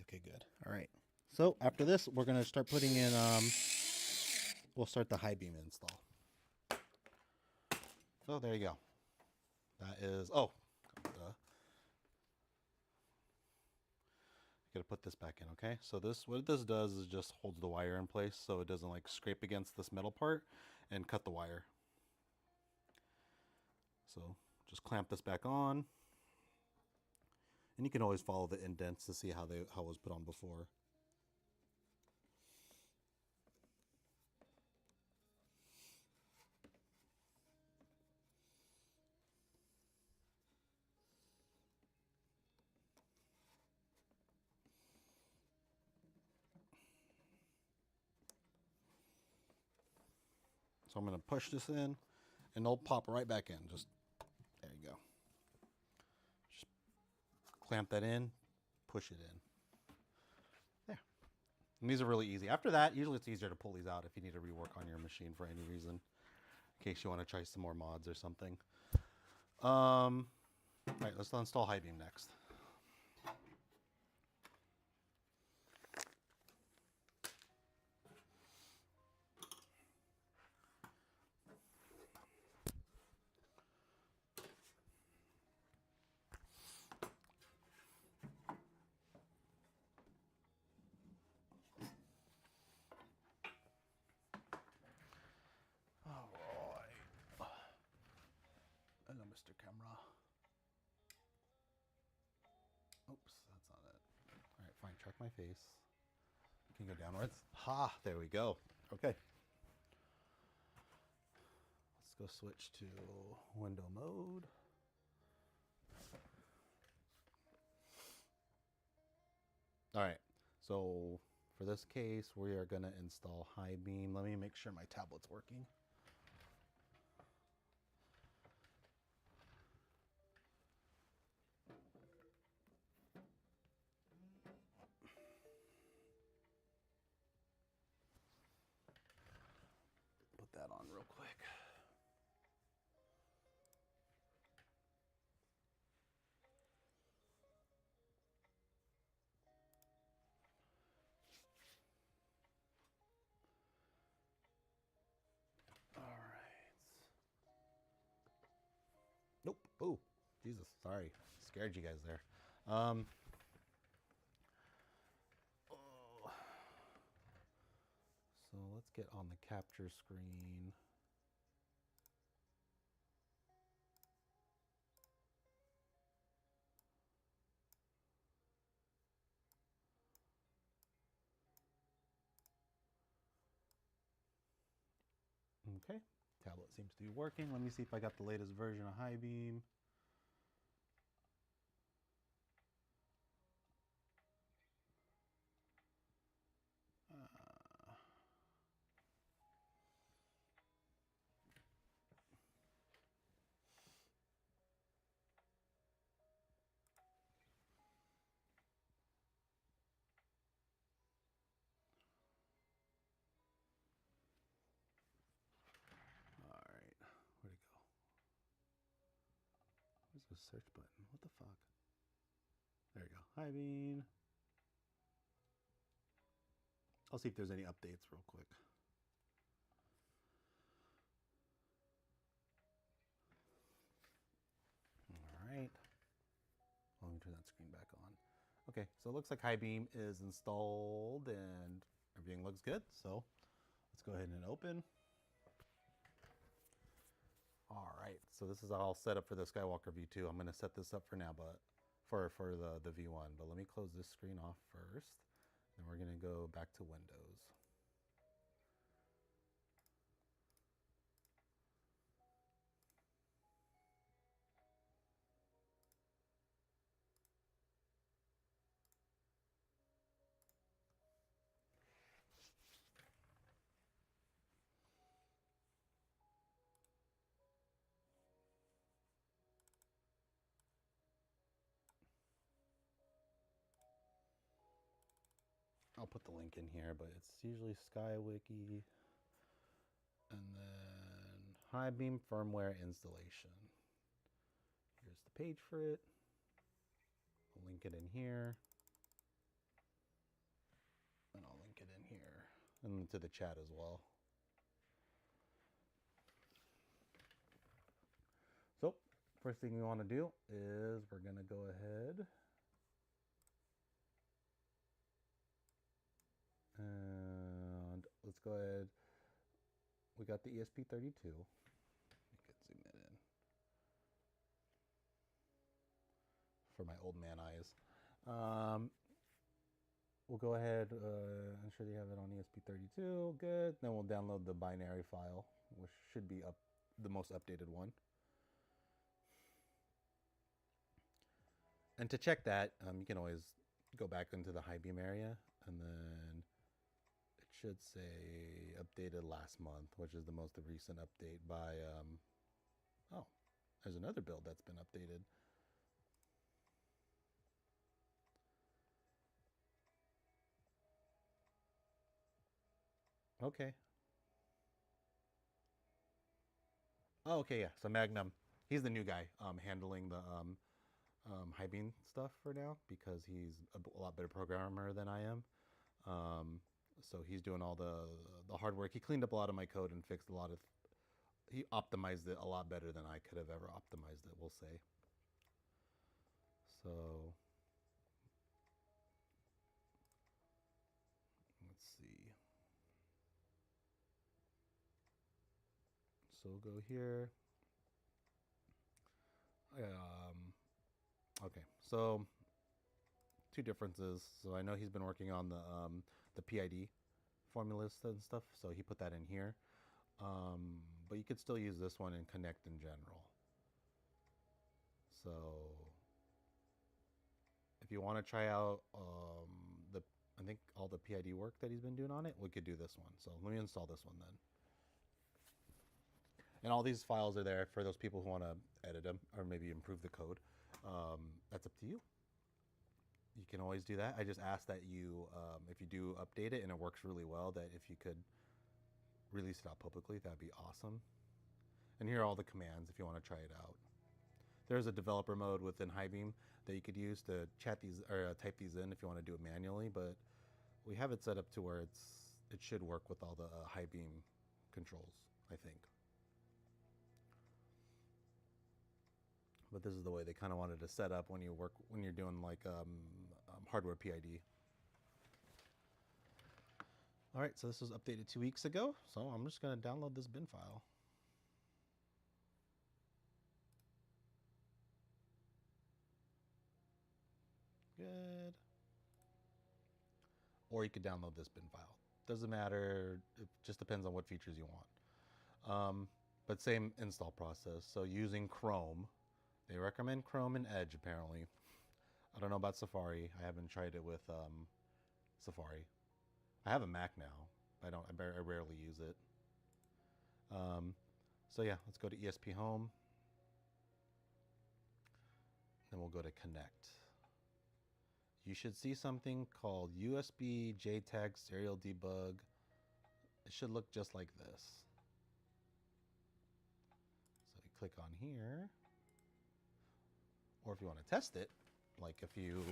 S1: Okay, good. All right. So after this, we're going to start putting in, we'll start the Hibean install. So there you go. That is, oh, got to put this back in, okay? So this, what this does is just holds the wire in place so it doesn't like scrape against this metal part and cut the wire. So just clamp this back on. And you can always follow the indents to see how it was put on before. So I'm going to push this in, and it'll pop right back in. Just, there you go. Just clamp that in, push it in. There. And these are really easy. After that, usually it's easier to pull these out if you need to rework on your machine for any reason, in case you want to try some more mods or something. All right, let's install Hibean next. All right. Hello, Mr. Camera. Oops, that's not it. All right, fine. Track my face. Can you go downwards? Ha! There we go. Okay. Let's go switch to window mode. All right. So for this case, we are going to install Hibean. Let me make sure my tablet's working. Put that on real quick. All right. Nope. Oh, Jesus. Sorry. Scared you guys there. Oh. So let's get on the capture screen. Okay, tablet seems to be working. Let me see if I got the latest version of Hibean. All right, where'd it go? Where's the search button? What the fuck? There you go, Hibean. I'll see if there's any updates real quick. All right. Let me turn that screen back on. Okay, so it looks like Hibean is installed and everything looks good. So let's go ahead and open. All right, so this is all set up for the Skywalker V2. I'm going to set this up for now, but for the V1. But let me close this screen off first. Then we're going to go back to Windows. I'll put the link in here, but it's usually Skywiki and then Hibean firmware installation. Here's the page for it. I'll link it in here. And I'll link it in here and to the chat as well. So first thing we want to do is we're going to go ahead and let's go ahead. We got the ESP32. You could zoom it in for my old man eyes. We'll go ahead, ensure you have it on ESP32, good. Then we'll download the binary file, which should be the most updated one. And to check that, you can always go back into the Hibean area, and then it should say updated last month, which is the most recent update by oh, there's another build that's been updated. Okay. Oh, okay, yeah. So Magnum, he's the new guy handling the Hibean stuff for now because he's a lot better programmer than I am. Um, so he's doing all the hard work. He cleaned up a lot of my code and fixed a lot of. He optimized it a lot better than I could have ever optimized it. We'll say. So let's see. So we'll go here. Okay, so two differences. So I know he's been working on the PID formulas and stuff. So he put that in here. But you could still use this one and connect in general. So if you want to try out the I think all the PID work that he's been doing on it, we could do this one. So let me install this one then. And all these files are there for those people who want to edit them or maybe improve the code. That's up to you. You can always do that. I just ask that you, if you do update it and it works really well, that if you could release it out publicly, that'd be awesome. And here are all the commands if you want to try it out. There's a developer mode within Hibeam that you could use to chat these or type these in if you want to do it manually, but we have it set up to where it should work with all the Hibeam controls, I think. But this is the way they kind of wanted to set up when you're doing like hardware PID. All right, so this was updated 2 weeks ago. So I'm just going to download this bin file. Good. Or you could download this bin file. Doesn't matter. It just depends on what features you want. But same install process. So using Chrome. They recommend Chrome and Edge, apparently. I don't know about Safari. I haven't tried it with Safari. I have a Mac now. I rarely use it. So yeah, let's go to ESP Home. Then we'll go to Connect. You should see something called USB JTAG Serial Debug. It should look just like this. So we click on here. Or if you want to test it, like if you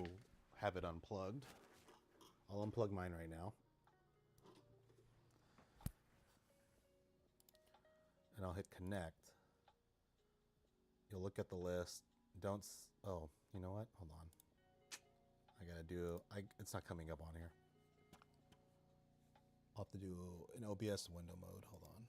S1: have it unplugged, I'll unplug mine right now. And I'll hit connect. You'll look at the list. Oh, you know what? Hold on. It's not coming up on here. I'll have to do an OBS window mode. Hold on.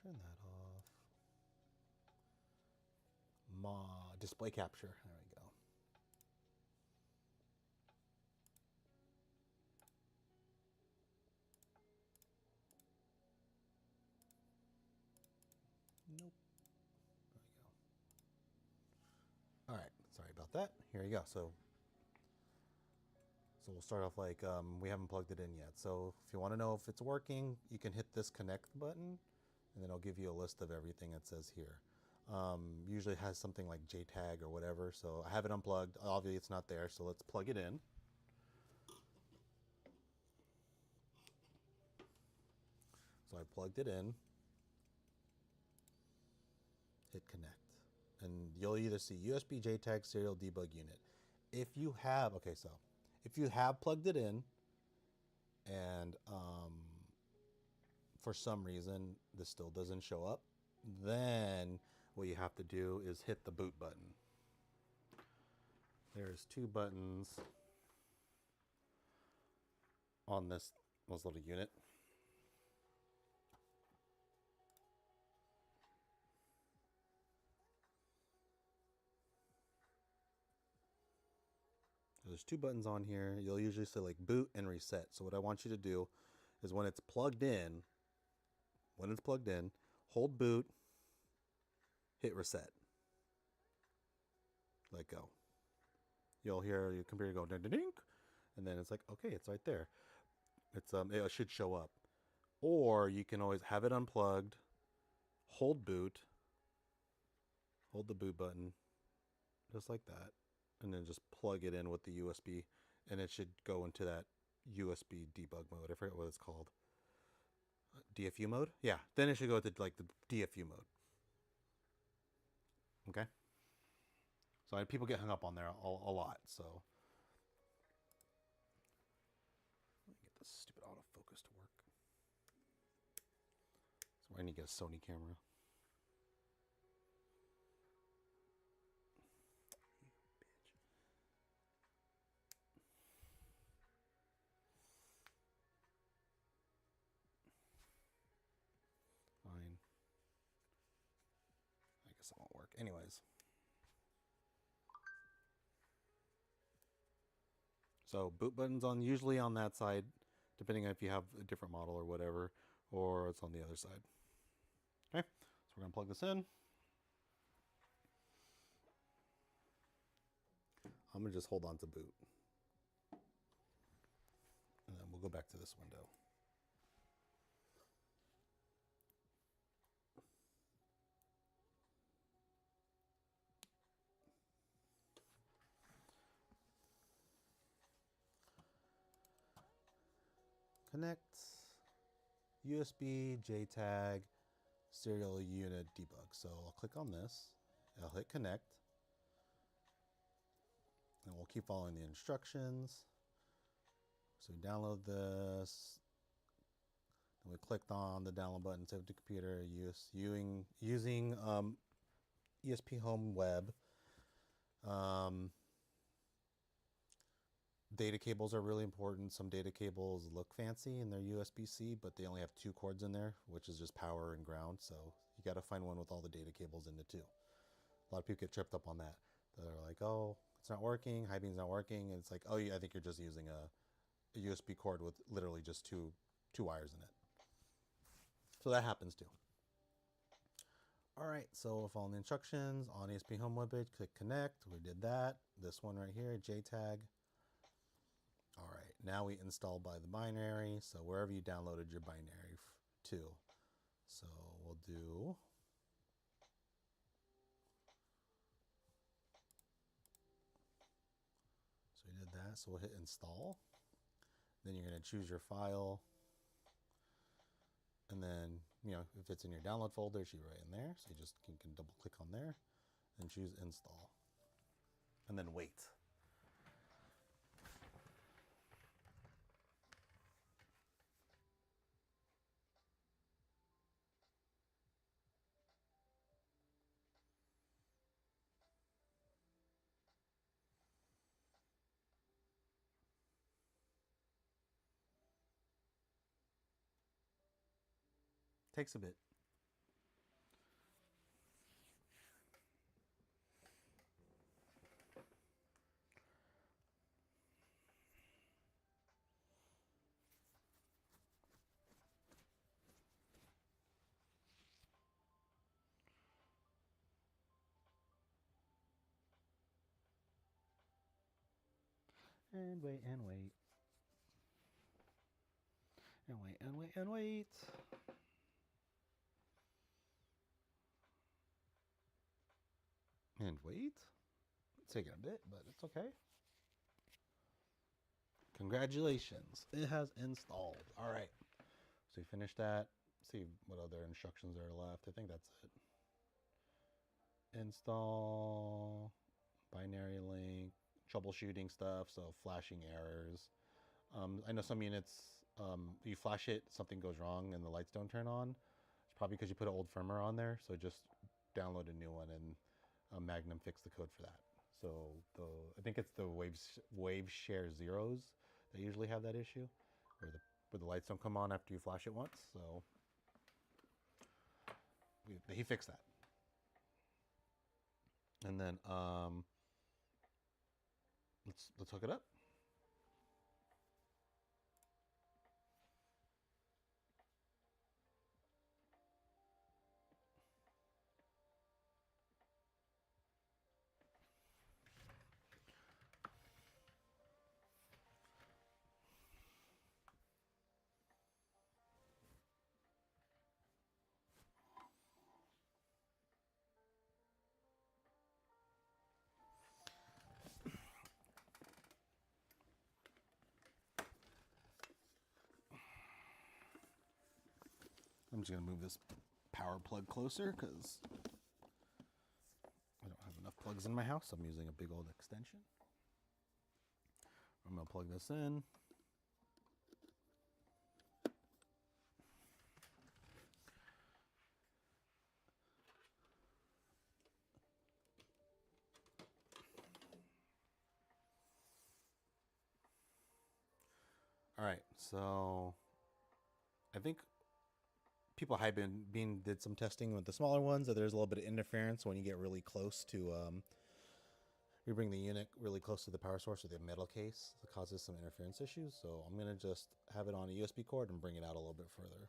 S1: Turn that off. Display capture. There we go. Nope. There we go. All right. Sorry about that. Here you go. So we'll start off like we haven't plugged it in yet. So if you want to know if it's working, you can hit this connect button. And then it'll give you a list of everything it says here. Usually it has something like JTAG or whatever. So I have it unplugged. Obviously it's not there. So let's plug it in. So I plugged it in. Hit connect. And you'll either see USB JTAG serial debug unit. If you have plugged it in and for some reason this still doesn't show up, then what you have to do is hit the boot button. There's two buttons on this little unit. There's two buttons on here. You'll usually say like boot and reset. So what I want you to do is when it's plugged in, hold boot hit reset, let go. You'll hear your computer go ding ding ding, and then it's like, okay, it's right there. It should show up. Or you can always have it unplugged, hold boot, hold the boot button, just like that, and then just plug it in with the USB, and it should go into that USB debug mode. I forget what it's called. DFU mode? Yeah. Then it should go to like the DFU mode. Okay. So people get hung up on there a lot. So let me get this stupid autofocus to work. So I need to get a Sony camera. Fine. I guess it won't work. Anyways. So boot button's usually on that side, depending on if you have a different model or whatever, or it's on the other side. Okay, so we're gonna plug this in. I'm gonna just hold on to boot. And then we'll go back to this window. Connect, USB, JTAG, serial unit debug. So I'll click on this, I'll hit connect, and we'll keep following the instructions. So we download this, and we clicked on the download button, save to computer, using ESP Home Web. Data cables are really important. Some data cables look fancy and they're USB-C, but they only have 2 cords in there, which is just power and ground. So you got to find one with all the data cables in it too. A lot of people get tripped up on that. They're like, oh, it's not working. Hibean's not working. And it's like, oh, yeah, I think you're just using a USB cord with literally just two wires in it. So that happens too. All right, so follow the instructions on ESP Home webpage, click connect. We did that. This one right here, JTAG. All right, now we install by the binary. So wherever you downloaded your binary to. So we'll do. So we did that. So we'll hit install. Then you're going to choose your file. And then, you know, if it's in your download folder, it should be right in there. So you can double click on there and choose install. And then wait. Takes a bit. And wait, and wait. And wait, and wait, and wait. And wait. It's taking a bit, but it's okay. Congratulations. It has installed. All right. So we finished that. See what other instructions are left. I think that's it. Install, binary link, troubleshooting stuff, so flashing errors. I know some units, you flash it, something goes wrong and the lights don't turn on. It's probably because you put an old firmware on there, so just download a new one and Magnum fix the code for that. So I think it's the wave share zeros that usually have that issue, where the lights don't come on after you flash it once. So he fixed that. And then let's hook it up. I'm just going to move this power plug closer because I don't have enough plugs in my house. I'm using a big old extension. I'm going to plug this in. All right, so I think people Hibean did some testing with the smaller ones. That there's a little bit of interference when you get really close to you bring the unit really close to the power source or the metal case. It causes some interference issues. So I'm gonna just have it on a USB cord and bring it out a little bit further.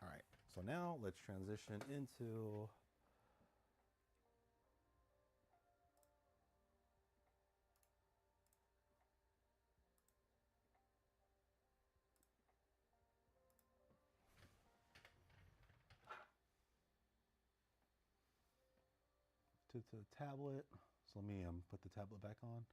S1: All right, so now let's transition into the tablet. So let me put the tablet back on.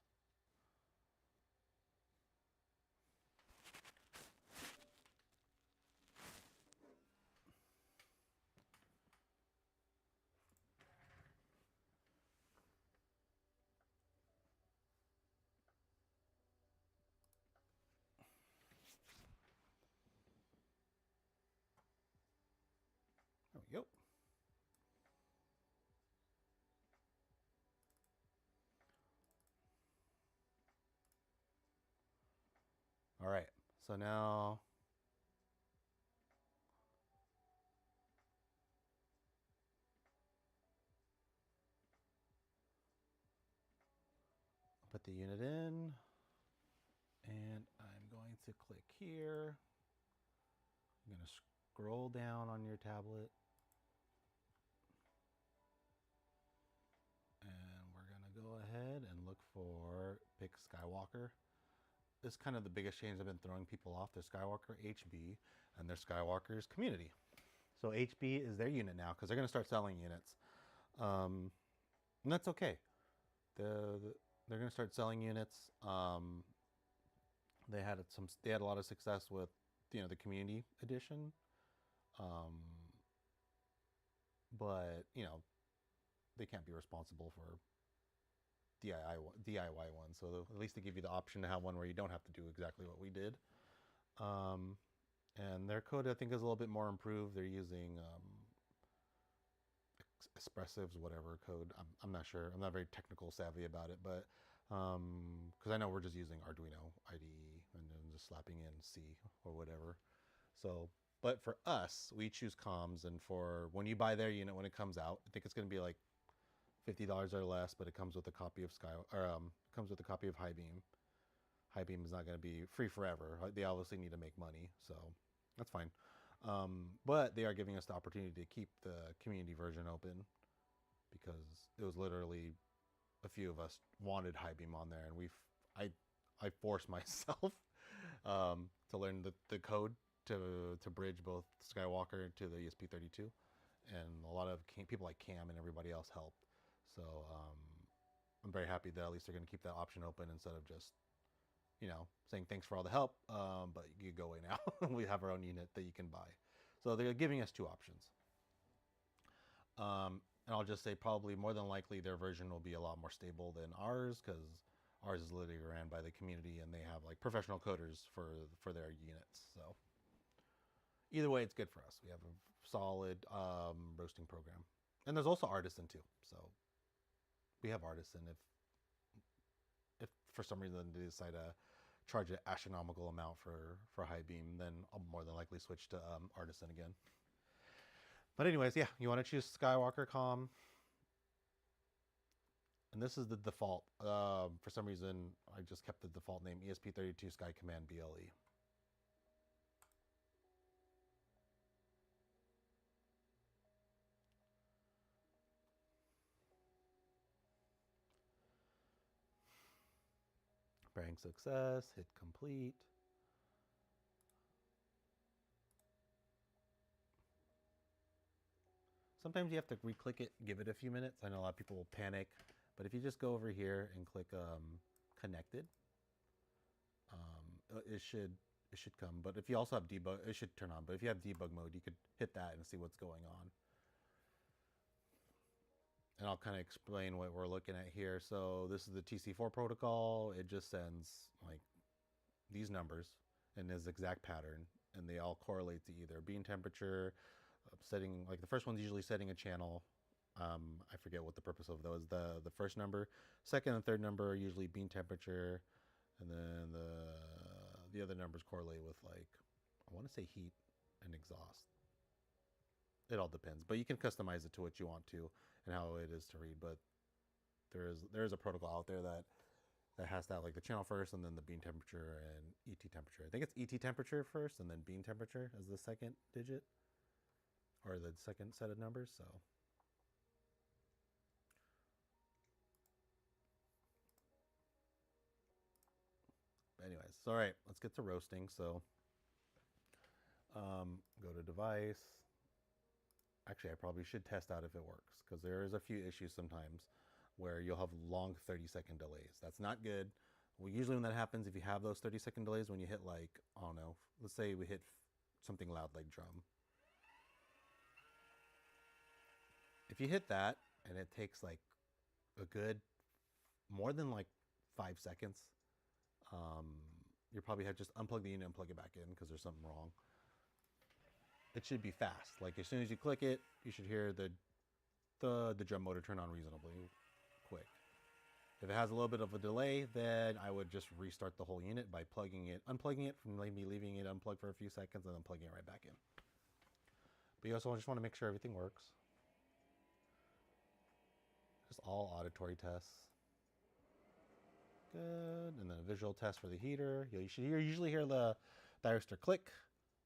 S1: There we go. All right, so now I'll put the unit in and I'm going to click here. I'm going to scroll down on your tablet and we're going to go ahead and look for pick Skywalker. This is kind of the biggest change I've been throwing people off. There's Skywalker HB and there's Skywalker's community. So HB is their unit now because they're going to start selling units. And that's okay. They're going to start selling units. They had a lot of success with the community edition. But they can't be responsible for DIY one. So at least they give you the option to have one where you don't have to do exactly what we did. And their code, I think, is a little bit more improved. They're using expressives, whatever code. I'm not sure. I'm not very technical savvy about it, but because I know we're just using Arduino IDE and then just slapping in C or whatever. So, but for us, we choose comms, and for when you buy their unit when it comes out, I think it's going to be like $50 or less, but it comes with a copy of comes with a copy of Hibean. Hibean is not going to be free forever. They obviously need to make money, so that's fine. But they are giving us the opportunity to keep the community version open because it was literally a few of us wanted Hibean on there, and I forced myself to learn the code to bridge both Skywalker to the ESP32, and a lot of people like Cam and everybody else helped. So I'm very happy that at least they're going to keep that option open instead of just saying thanks for all the help, but you go away now. We have our own unit that you can buy. So they're giving us two options. And I'll just say probably more than likely their version will be a lot more stable than ours because ours is literally ran by the community and they have like professional coders for their units. So either way, it's good for us. We have a solid roasting program. And there's also Artisan too. So we have Artisan if for some reason they decide to charge an astronomical amount for Hibean, then I'll more than likely switch to Artisan again. But anyways, yeah, you want to choose Skywalker COM. And this is the default. For some reason, I just kept the default name ESP32 Sky Command BLE. Bearing success, hit complete. Sometimes you have to re-click it, give it a few minutes. I know a lot of people will panic, but if you just go over here and click connected, it should it should come. But if you also have debug, it should turn on. But if you have debug mode, you could hit that and see what's going on. And I'll kind of explain what we're looking at here. So this is the TC4 protocol. It just sends like these numbers in this exact pattern, and they all correlate to either bean temperature, setting, like the first one's usually setting a channel. I forget what the purpose of those. The first number, second and third number are usually bean temperature, and then the other numbers correlate with, like, I want to say heat and exhaust. It all depends, but you can customize it to what you want to and how it is to read. But there is a protocol out there that has that, like the channel first and then the bean temperature and ET temperature. I think it's ET temperature first and then bean temperature as the second digit or the second set of numbers. So anyways, all right, let's get to roasting. So go to device. Actually, I probably should test out if it works, because there is a few issues sometimes where you'll have long 30-second delays. That's not good. Well, usually when that happens, if you have those 30-second delays, when you hit, like, I don't know, let's say we hit something loud like drum. If you hit that and it takes like a good, more than like 5 seconds, you probably have just unplug the unit and plug it back in because there's something wrong. It should be fast. Like as soon as you click it, you should hear the drum motor turn on reasonably quick. If it has a little bit of a delay, then I would just restart the whole unit by unplugging it from maybe leaving it unplugged for a few seconds and then plugging it right back in. But you also just want to make sure everything works. Just all auditory tests. Good. And then a visual test for the heater. You should usually hear the thyristor click.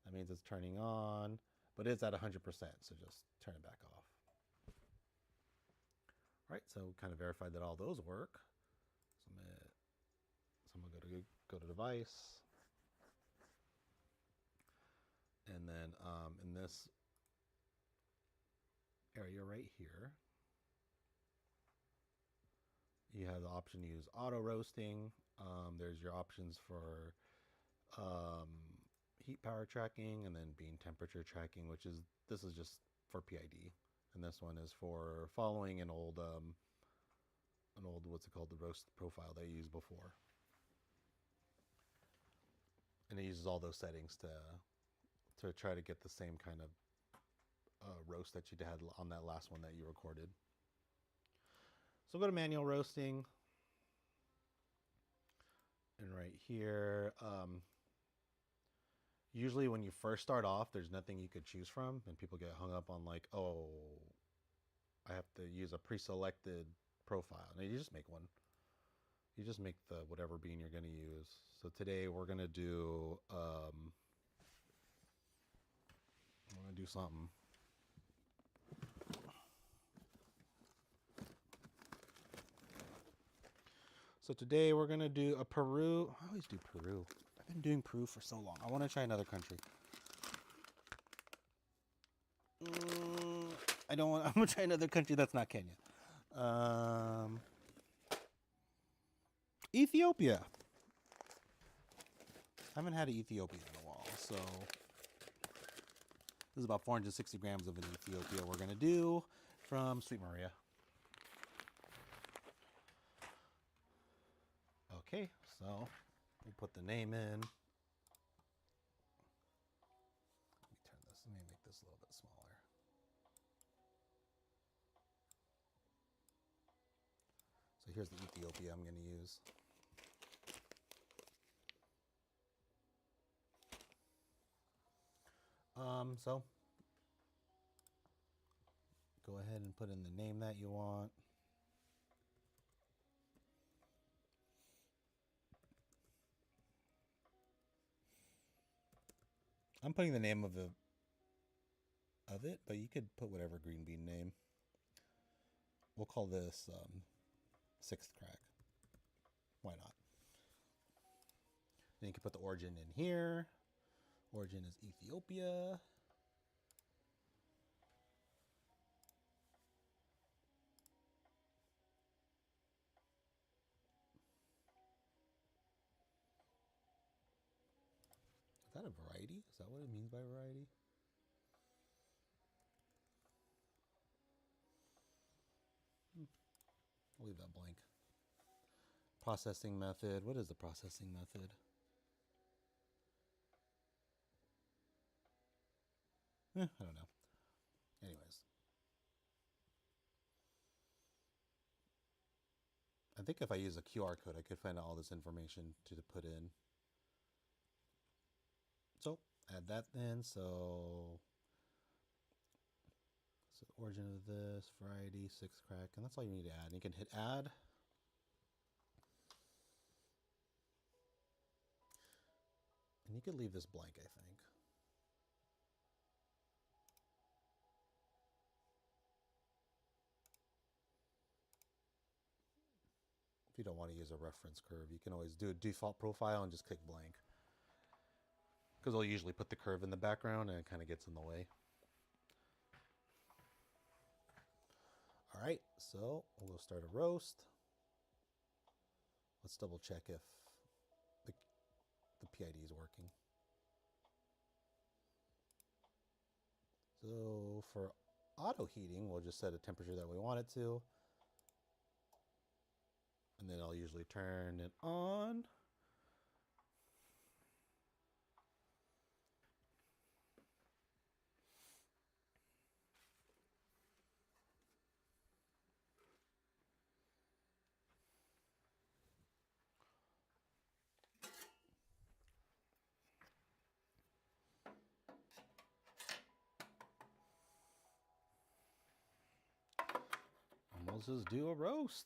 S1: That means it's turning on, but it's at 100%, so just turn it back off. All right, so kind of verified that all those work. Submit. So I'm gonna go to device, and then in this area right here, you have the option to use auto roasting. There's your options for heat power tracking, and then bean temperature tracking, this is just for PID, and this one is for following an old what's it called, the roast profile that you used before, and it uses all those settings to try to get the same kind of roast that you had on that last one that you recorded. So go to manual roasting, and right here, usually when you first start off, there's nothing you could choose from, and people get hung up on like, oh, I have to use a pre-selected profile. No, you just make one. You just make the whatever bean you're going to use. So today we're going to do something. So today we're going to do a Peru. I always do Peru. I've been doing Peru for so long. I want to try another country. I'm going to try another country that's not Kenya. Ethiopia. I haven't had an Ethiopia in a while, so this is about 460 grams of an Ethiopia we're going to do from Sweet Maria. Okay, so we'll put the name in. Let me make this a little bit smaller. So here's the Ethiopia I'm going to use. So go ahead and put in the name that you want. I'm putting the name of it, but you could put whatever green bean name. We'll call this Sixth Crack. Why not? Then you can put the origin in here. Origin is Ethiopia. that a variety? Is that what it means by variety? I'll leave that blank. Processing method. What is the processing method? I don't know. Anyways. I think if I use a QR code, I could find out all this information to put in. So, add that then. So the origin of this, variety, 6 crack, and that's all you need to add. And you can hit add. And you could leave this blank, I think. If you don't want to use a reference curve, you can always do a default profile and just click blank. Because I'll usually put the curve in the background and it kind of gets in the way. All right, so we'll go start a roast. Let's double check if the PID is working. So for auto heating, we'll just set a temperature that we want it to. And then I'll usually turn it on. And we'll just do a roast.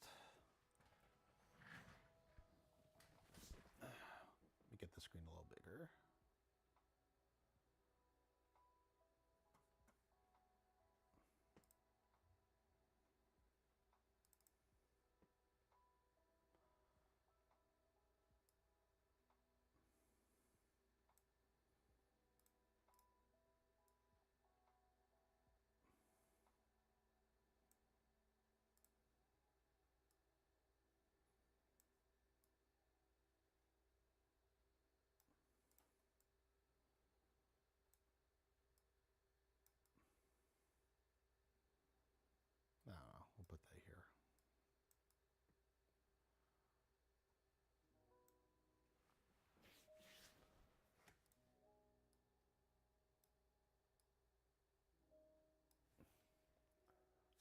S1: Let me get the screen a little bigger. No, we'll put that here.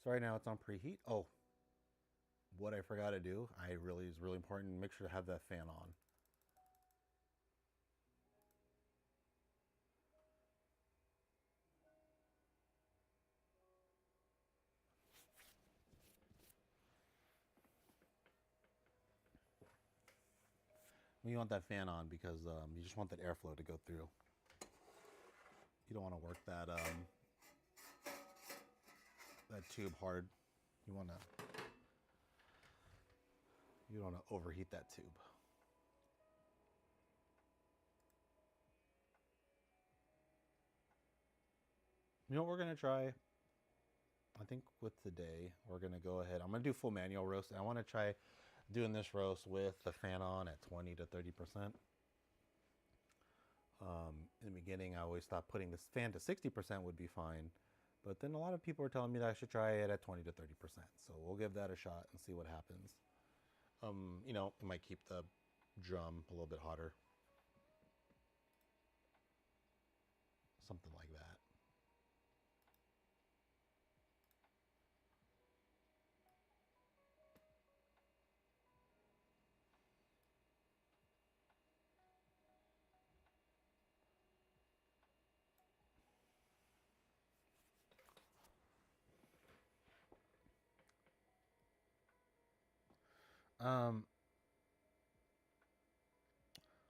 S1: So right now it's on preheat. Oh, what I forgot to do, is really important. Make sure to have that fan on. You want that fan on because you just want that airflow to go through. You don't want to work that tube hard. You don't want to overheat that tube. You know what we're gonna try? I think with today we're gonna go ahead. I'm gonna do full manual roast, and I want to try doing this roast with the fan on at 20 to 30%. In the beginning, I always thought putting this fan to 60% would be fine, but then a lot of people are telling me that I should try it at 20 to 30%. So we'll give that a shot and see what happens. You know, it might keep the drum a little bit hotter, something like that.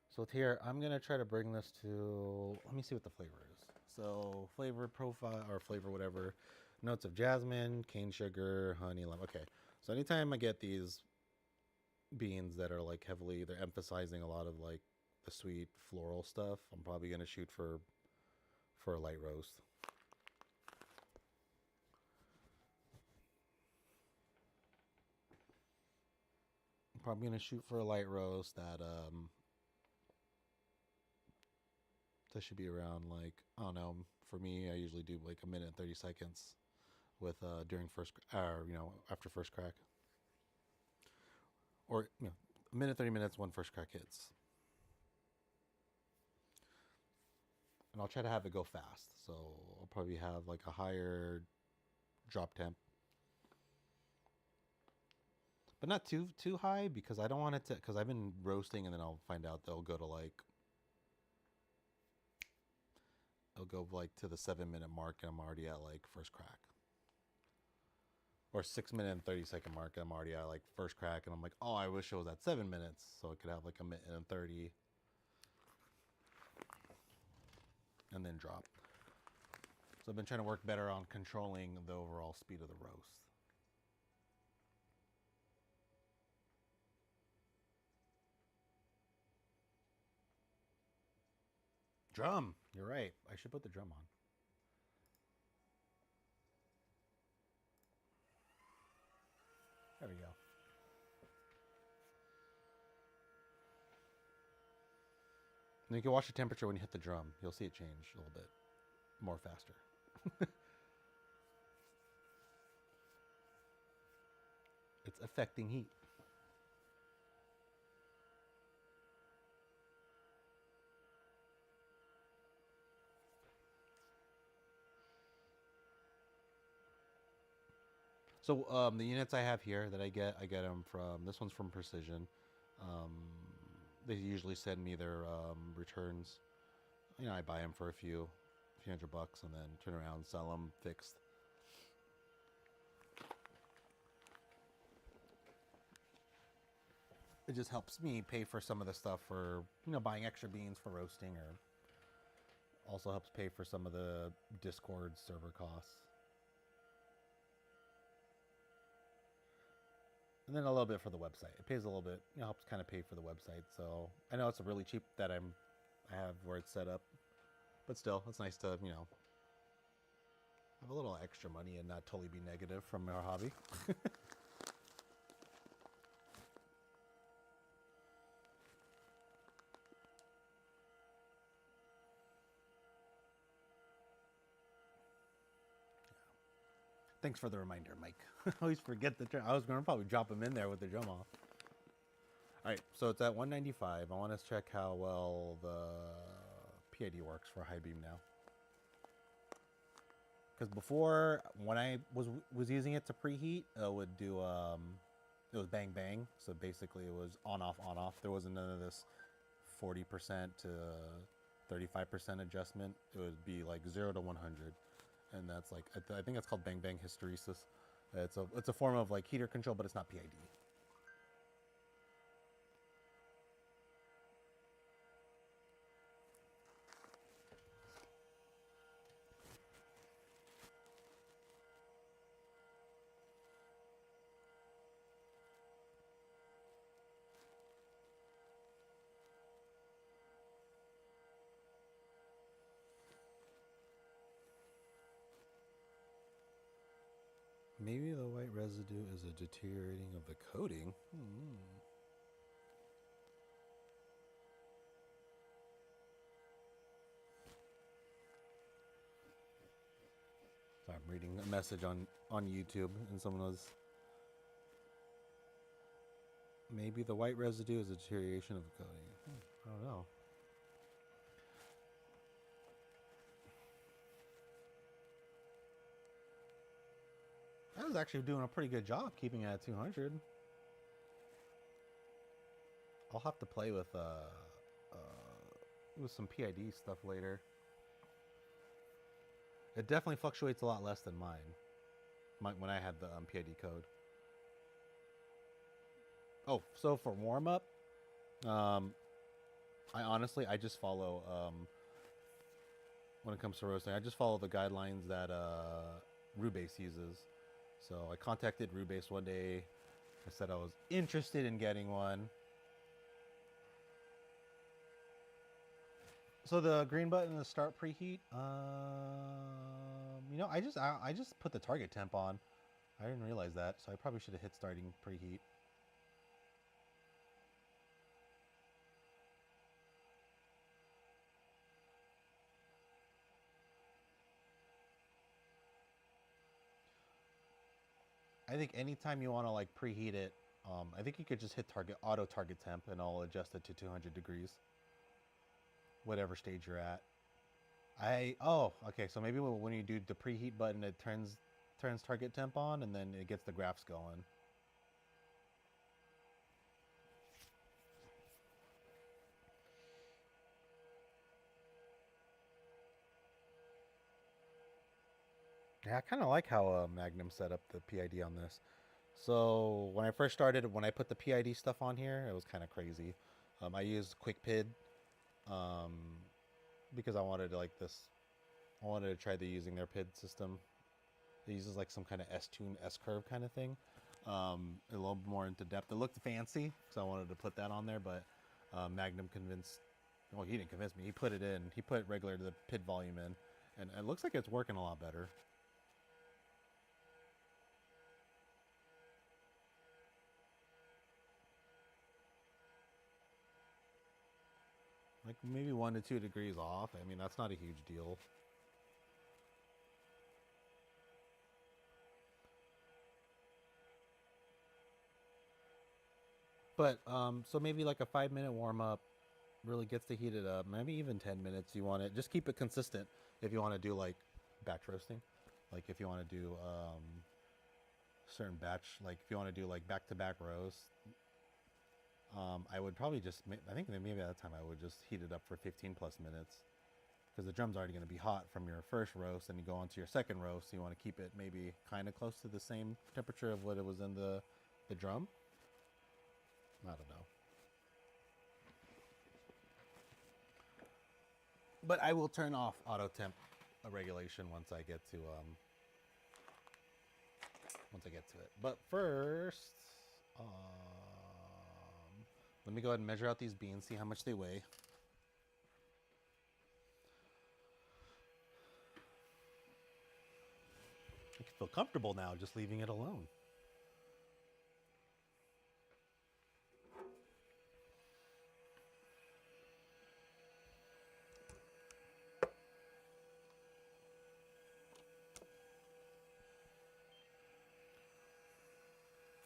S1: So with here, I'm gonna try to bring this to, let me see what the flavor is. So flavor profile, or flavor whatever, notes of jasmine, cane sugar, honey, lemon. Okay, so anytime I get these beans that are like heavily, they're emphasizing a lot of like the sweet floral stuff, I'm probably gonna shoot for a light roast. I'm probably gonna shoot for a light roast that That should be around like, I don't know. For me, I usually do like a minute and 30 seconds with during first after first crack, or a minute 30 minutes when first crack hits. And I'll try to have it go fast. So I'll probably have like a higher drop temp, but not too high because I don't want it to. Because I've been roasting, and then I'll find out they'll go to like it'll go like to the 7 minute mark, and I'm already at like first crack. Or 6 minute and 30 second mark, and I'm already at like first crack, and I'm like, oh, I wish it was at 7 minutes, so I could have like a minute and 30, and then drop. So I've been trying to work better on controlling the overall speed of the roast. Drum. You're right. I should put the drum on. There we go. And you can watch the temperature when you hit the drum. You'll see it change a little bit more faster. It's affecting heat. So the units I have here that I get them from, this one's from Precision. They usually send me their returns. I buy them for a few $100 and then turn around and sell them fixed. It just helps me pay for some of the stuff for, buying extra beans for roasting, or also helps pay for some of the Discord server costs. And then a little bit for the website. It pays a little bit, helps kind of pay for the website. So I know it's really cheap that I have where it's set up, but still, it's nice to, have a little extra money and not totally be negative from our hobby. Thanks for the reminder, Mike. I always forget the drum. I was going to probably drop him in there with the drum off. All right, so it's at 195. I want to check how well the PID works for Hibean now. Because before, when I was using it to preheat, it would do it was bang bang. So basically, it was on off on off. There wasn't none of this 40% to 35% adjustment. It would be like 0 to 100. And that's like, I think that's called bang bang hysteresis. It's a form of like heater control, but it's not PID. Maybe the white residue is a deteriorating of the coating. Sorry, I'm reading a message on YouTube, and someone was... Maybe the white residue is a deterioration of the coating. I don't know. I was actually doing a pretty good job keeping it at 200. I'll have to play with some PID stuff later. It definitely fluctuates a lot less than mine when I had the PID code. Oh, so for warm up, I just follow when it comes to roasting. I just follow the guidelines that Rubase uses. So I contacted Rubase one day. I said I was interested in getting one. So the green button is start preheat. I just put the target temp on. I didn't realize that, so I probably should have hit starting preheat. I think anytime you want to like preheat it, I think you could just hit auto target temp, and I'll adjust it to 200 degrees, whatever stage you're at. Okay, so maybe when you do the preheat button, it turns target temp on, and then it gets the graphs going. Yeah, I kind of like how Magnum set up the PID on this. So when I first started, when I put the PID stuff on here, it was kind of crazy. I used quick PID um, because I wanted to like this. I wanted to try using their PID system. It uses like some kind of S-tune, S-curve kind of thing. A little more into depth. It looked fancy, so I wanted to put that on there, but Magnum convinced, well, he didn't convince me. He put it in. He put regular the PID volume in, and it looks like it's working a lot better. Like maybe 1 to 2 degrees off. I mean, that's not a huge deal. But so maybe like a 5-minute warm up really gets to heat it up. Maybe even 10 minutes. You want it. Just keep it consistent. If you want to do like batch roasting, like if you want to do certain batch, like if you want to do like back-to-back roast, I would probably just. I think maybe at that time I would just heat it up for 15 plus minutes, because the drum's already going to be hot from your first roast, and you go on to your second roast. So you want to keep it maybe kind of close to the same temperature of what it was in the drum. I don't know. But I will turn off auto temp regulation once I get to it. But first, let me go ahead and measure out these beans, see how much they weigh. I can feel comfortable now just leaving it alone.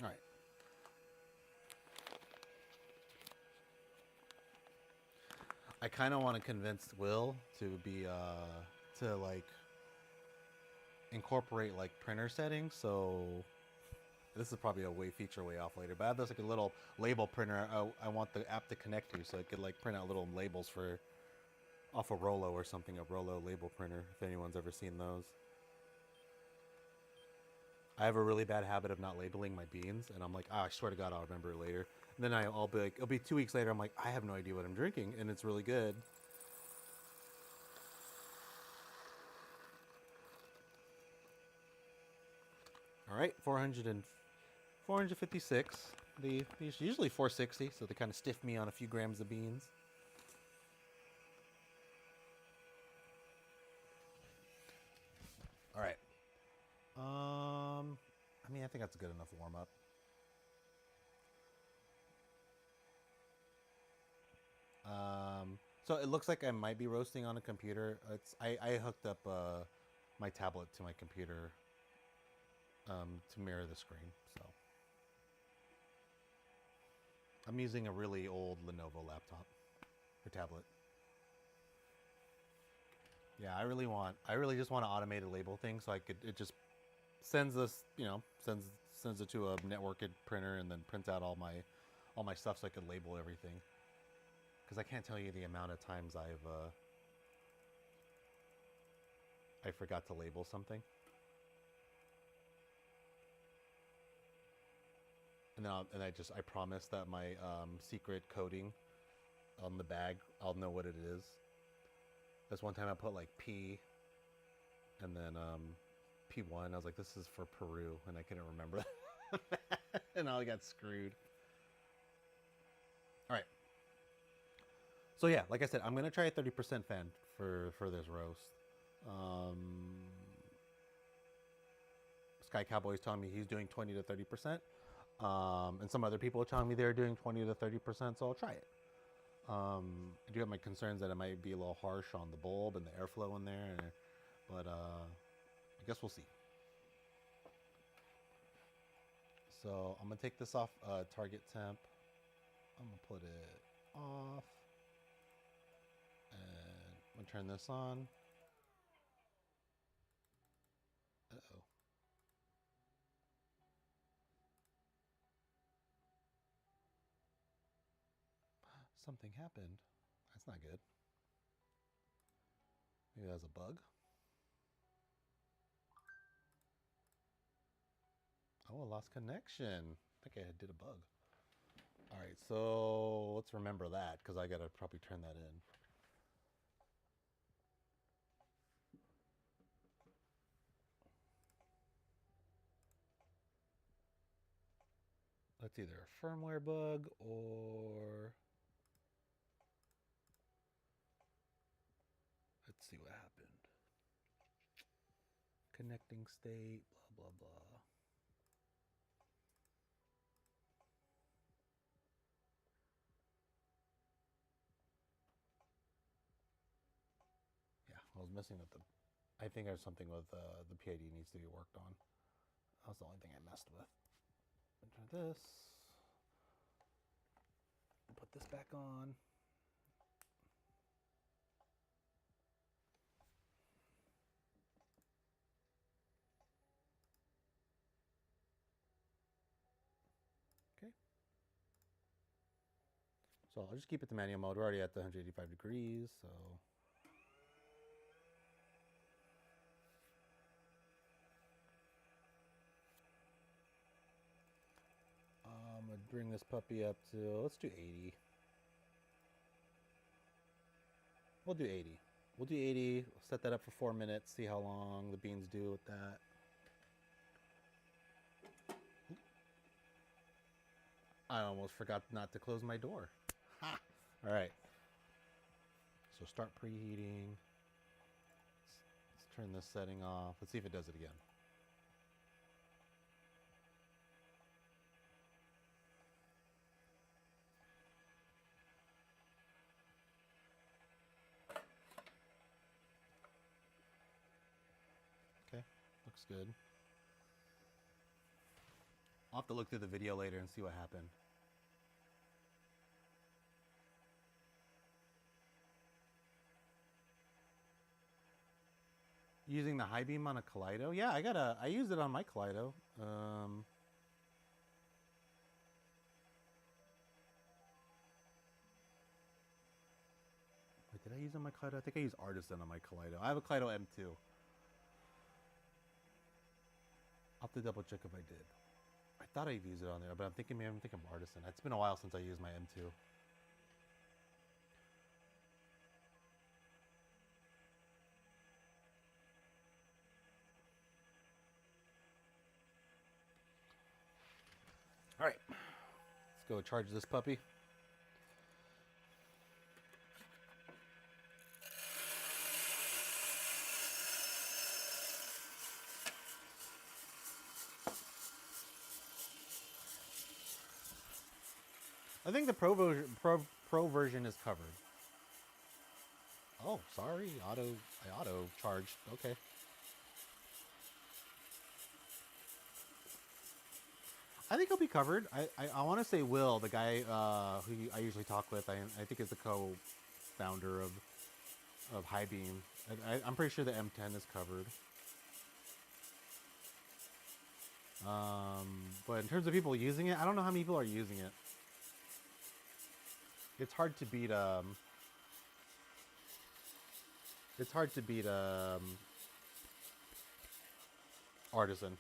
S1: All right. I kind of want to convince Will to be to like incorporate like printer settings. So this is probably a feature way off later, but I have this like a little label printer. I want the app to connect to, so it could like print out little labels for off a Rollo or something, a Rollo label printer. If anyone's ever seen those. I have a really bad habit of not labeling my beans, and I'm like, I swear to God, I'll remember it later. And then I'll be like, it'll be 2 weeks later. I'm like, I have no idea what I'm drinking, and it's really good. All right, 456. These usually 460, so they kind of stiff me on a few grams of beans. All right. I mean, I think that's a good enough warm up. So it looks like I might be roasting on a computer. I hooked up my tablet to my computer to mirror the screen. So I'm using a really old Lenovo laptop or tablet. Yeah, I really just want to automate a label thing, so it just sends this, sends it to a networked printer and then prints out all my stuff so I can label everything. Because I can't tell you the amount of times I forgot to label something. And then I promise that my secret coding on the bag, I'll know what it is. This one time I put like P and then P1. I was like, this is for Peru, and I couldn't remember that. And I got screwed. All right. So yeah, like I said, I'm gonna try a 30% fan for this roast. Sky Cowboy's telling me he's doing 20 to 30%. And some other people are telling me they're doing 20 to 30%, so I'll try it. I do have my concerns that it might be a little harsh on the bulb and the airflow in there, but I guess we'll see. So I'm gonna take this off target temp. I'm gonna put it off, and I'm gonna turn this on. Uh-oh. Something happened. That's not good. Maybe that was a bug. Oh, I lost connection. I think I did a bug. All right, so let's remember that because I gotta probably turn that in. That's either a firmware bug or let's see what happened. Connecting state, blah, blah, blah. Yeah, I was messing with the, I think there's something with the PID needs to be worked on. That was the only thing I messed with. Enter this. Put this back on. Okay. So I'll just keep it to manual mode. We're already at the 185 degrees, so. I'm gonna bring this puppy up to, let's do 80. We'll do 80. We'll do 80. We'll set that up for 4 minutes, see how long the beans do with that. I almost forgot not to close my door. Ha! All right. So start preheating. Let's turn this setting off. Let's see if it does it again. Okay, looks good. I'll have to look through the video later and see what happened. Using the Hibean on a Kaleido? Yeah, I used it on my Kaleido. Wait, did I use it on my Kaleido? I think I used Artisan on my Kaleido. I have a Kaleido M2. I'll have to double check if I did. I thought I'd used it on there, but I'm thinking Artisan. It's been a while since I used my M2. All right, let's go charge this puppy. I think the Pro version is covered. Oh, sorry, I auto charged. Okay. I think he'll be covered. I want to say Will, the guy who I usually talk with. I think is the co-founder of Hibean. I'm pretty sure the M10 is covered. But in terms of people using it, I don't know how many people are using it. It's hard to beat. It's hard to beat Artisan.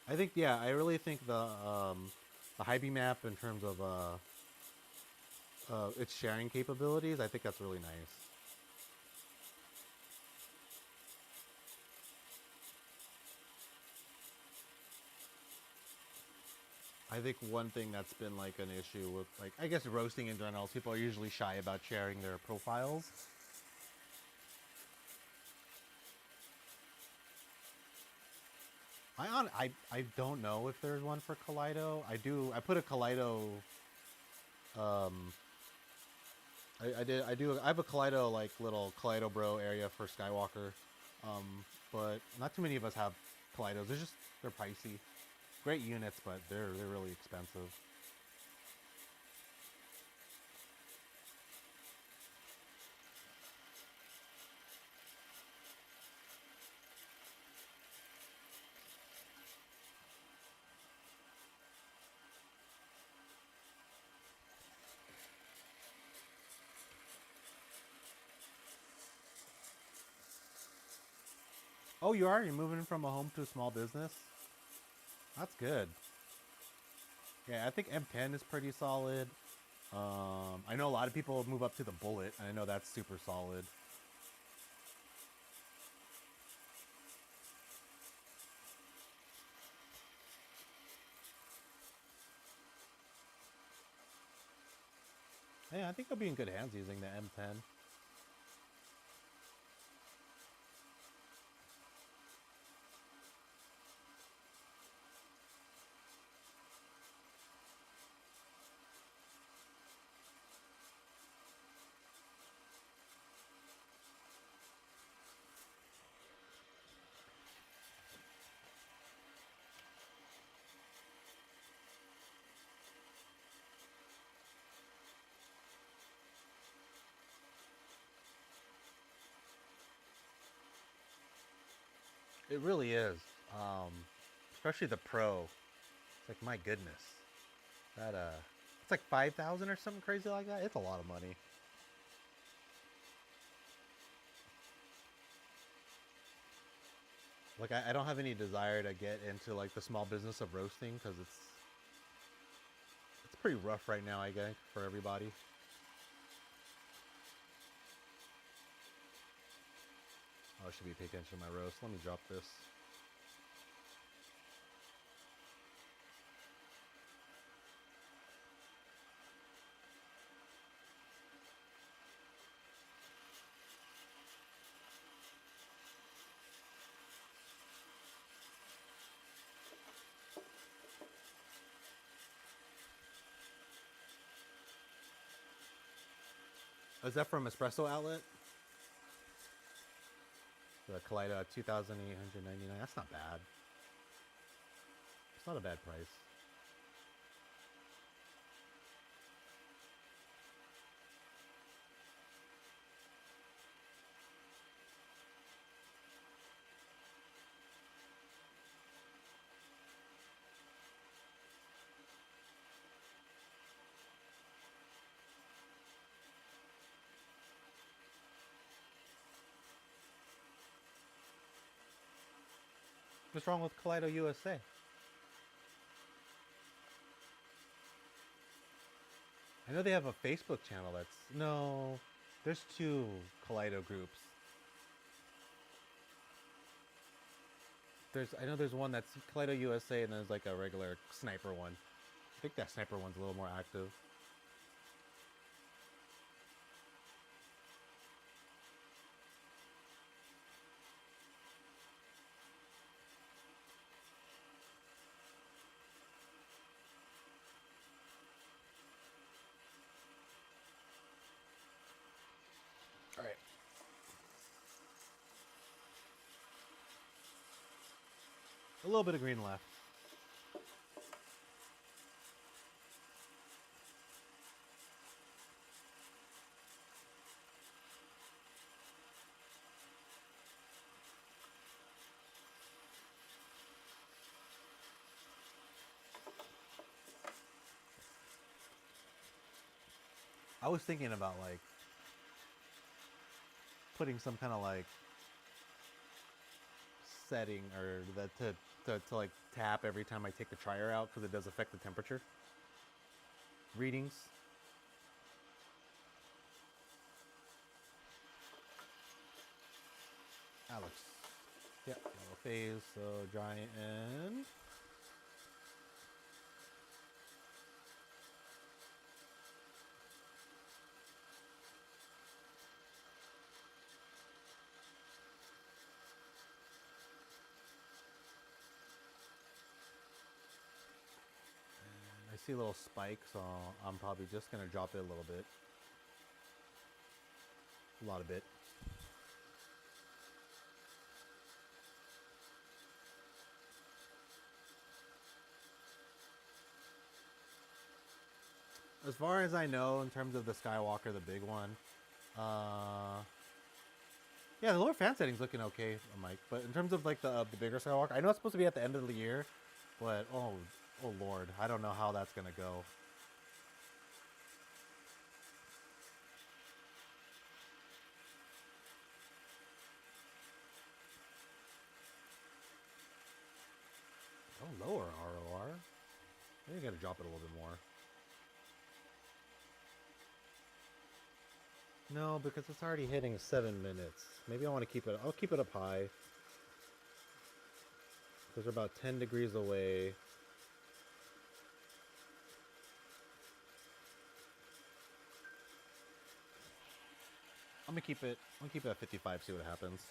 S1: I think, yeah, I really think the Hibean map in terms of its sharing capabilities, I think that's really nice. I think one thing that's been like an issue with, like, I guess roasting in general, people are usually shy about sharing their profiles. I don't know if there's one for Kaleido. I put a Kaleido. Um, I have a Kaleido like little Kaleido Bro area for Skywalker, um, but not too many of us have Kaleidos. They're pricey. Great units, but they're really expensive. Oh, you are? You're moving from a home to a small business? That's good. Yeah, I think M10 is pretty solid. I know a lot of people move up to the Bullet, and I know that's super solid. Yeah, I think I'll be in good hands using the M10. It really is. Um, Especially the Pro. It's like, my goodness. That it's like 5,000 or something crazy like that. It's a lot of money. Like, I don't have any desire to get into like the small business of roasting because it's pretty rough right now, I think, for everybody. Oh, I should be paying attention to my roast. Let me drop this. Oh, is that from Espresso Outlet? The Kaleido at 2,899. That's not bad. It's not a bad price. What's wrong with Kaleido USA? I know they have a Facebook channel that's no. There's two Kaleido groups. I know there's one that's Kaleido USA and there's like a regular sniper one. I think that sniper one's a little more active. All right. A little bit of green left. I was thinking about like putting some kind of like setting or that to like tap every time I take the trier out because it does affect the temperature readings. Alex. Yep, yellow phase, so giant end. see a little spike, so I'm probably just gonna drop it a little bit. A lot of bit. As far as I know, in terms of the Skywalker, the big one, yeah, the lower fan setting's looking okay, Mike. But in terms of like the bigger Skywalker, I know it's supposed to be at the end of the year, but oh lord, I don't know how that's gonna go. Oh, lower ROR. I think I gotta drop it a little bit more. No, because it's already hitting 7 minutes. Maybe I want to keep it. I'll keep it up high. Because we're about 10 degrees away. I'm gonna keep it. I'm gonna keep it at 55. See what happens.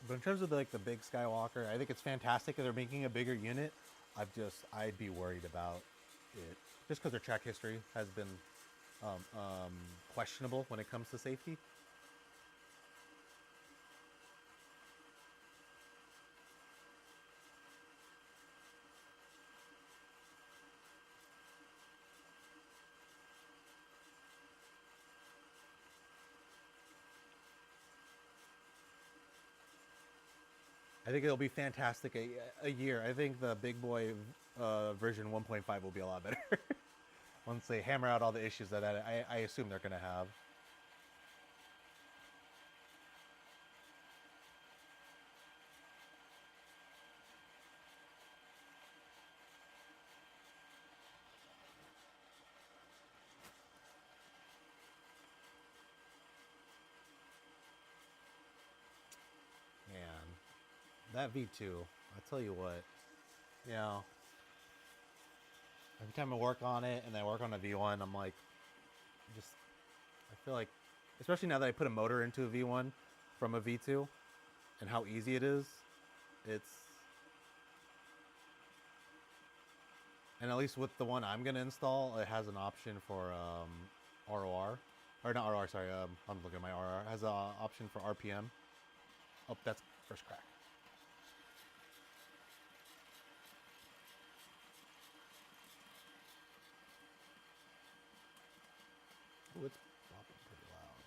S1: But in terms of like the big Skywalker, I think it's fantastic that they're making a bigger unit. I'd be worried about it just because their track history has been questionable when it comes to safety. I think it'll be fantastic a year. I think the big boy version 1.5 will be a lot better once they hammer out all the issues that I assume they're going to have. Man, that V2, I tell you what, you know, every time I work on it and I work on a V1, I'm like, just, I feel like, especially now that I put a motor into a V1 from a V2 and how easy it is, it's, and at least with the one I'm going to install, it has an option for ROR, or not ROR, sorry, I'm looking at my ROR, it has an option for RPM. Oh, that's first crack. Oh, it's popping pretty loud.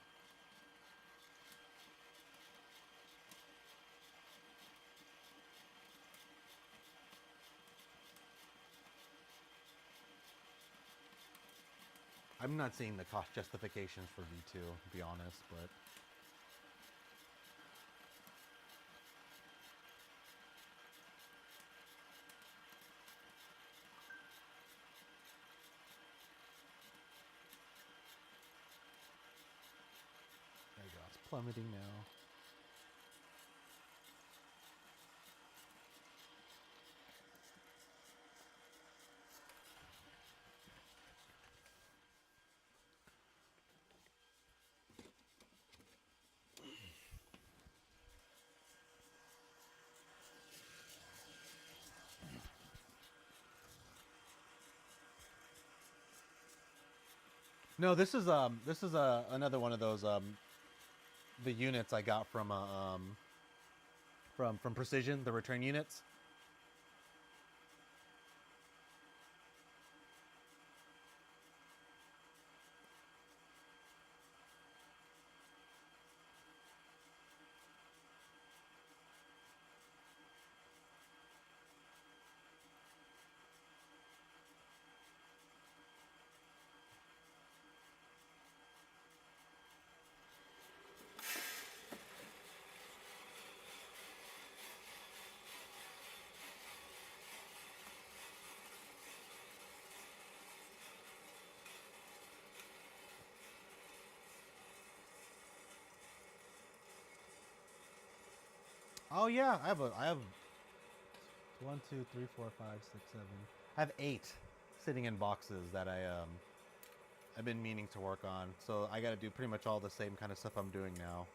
S1: I'm not seeing the cost justifications for V2, to be honest, but there you go. It's plummeting now. No, this is another one of those the units I got from from Precision, the return units. Oh yeah, I have 1, 2, 3, 4, 5, 6, 7. I have 8 sitting in boxes that I've been meaning to work on. So I got to do pretty much all the same kind of stuff I'm doing now.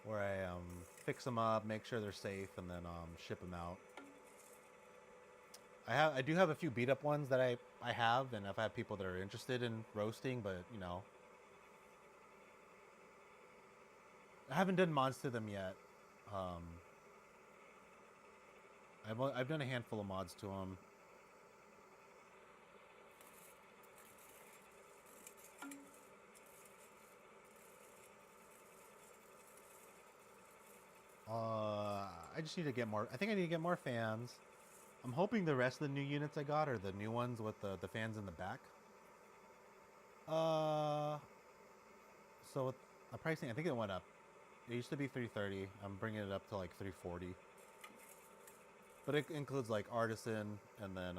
S1: Where I fix them up, make sure they're safe, and then ship them out. I do have a few beat up ones that I have, and I've had people that are interested in roasting, but you know, I haven't done mods to them yet. I've done a handful of mods to them. I just need to get more. I think I need to get more fans. I'm hoping the rest of the new units I got are the new ones with the fans in the back. So the pricing, I think it went up. It used to be $330. I'm bringing it up to like $340. But it includes like artisan and then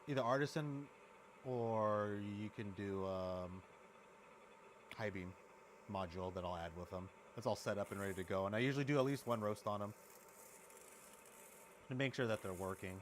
S1: either artisan or you can do Hibean module that I'll add with them. It's all set up and ready to go. And I usually do at least one roast on them to make sure that they're working.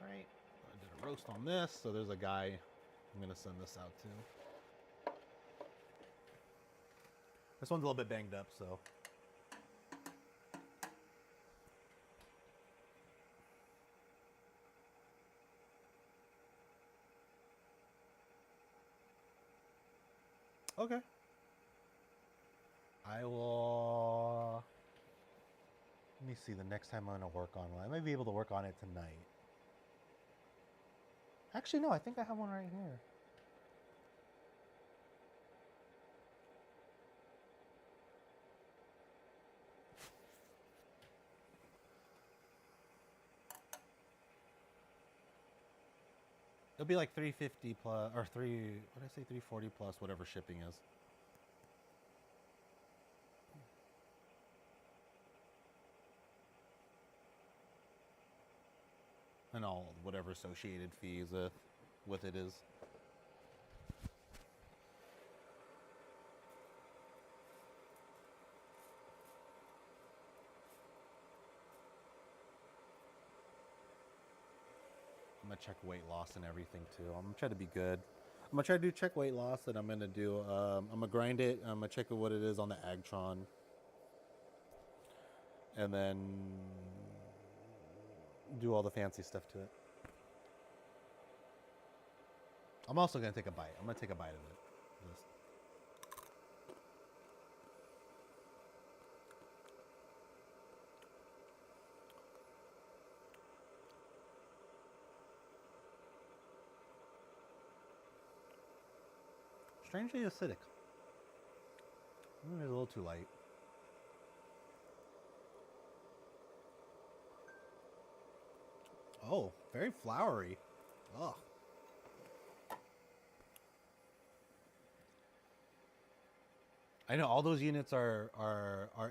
S1: Alright, I did a roast on this, so there's a guy I'm going to send this out to. This one's a little bit banged up, so. Okay. I will. Let me see the next time I'm going to work on one. I might be able to work on it tonight. Actually, no, I think I have one right here. It'll be like 350 plus, or what did I say, 340 plus whatever shipping is. And all whatever associated fees with it is. I'm gonna check weight loss and everything too. I'm gonna try to be good. I'm gonna try to do check weight loss, and I'm gonna do. I'm gonna grind it. I'm gonna check what it is on the Agtron, and then do all the fancy stuff to it. I'm also gonna take a bite. I'm gonna take a bite of it. Strangely acidic. Maybe a little too light. Oh, very flowery. Ugh. I know all those units are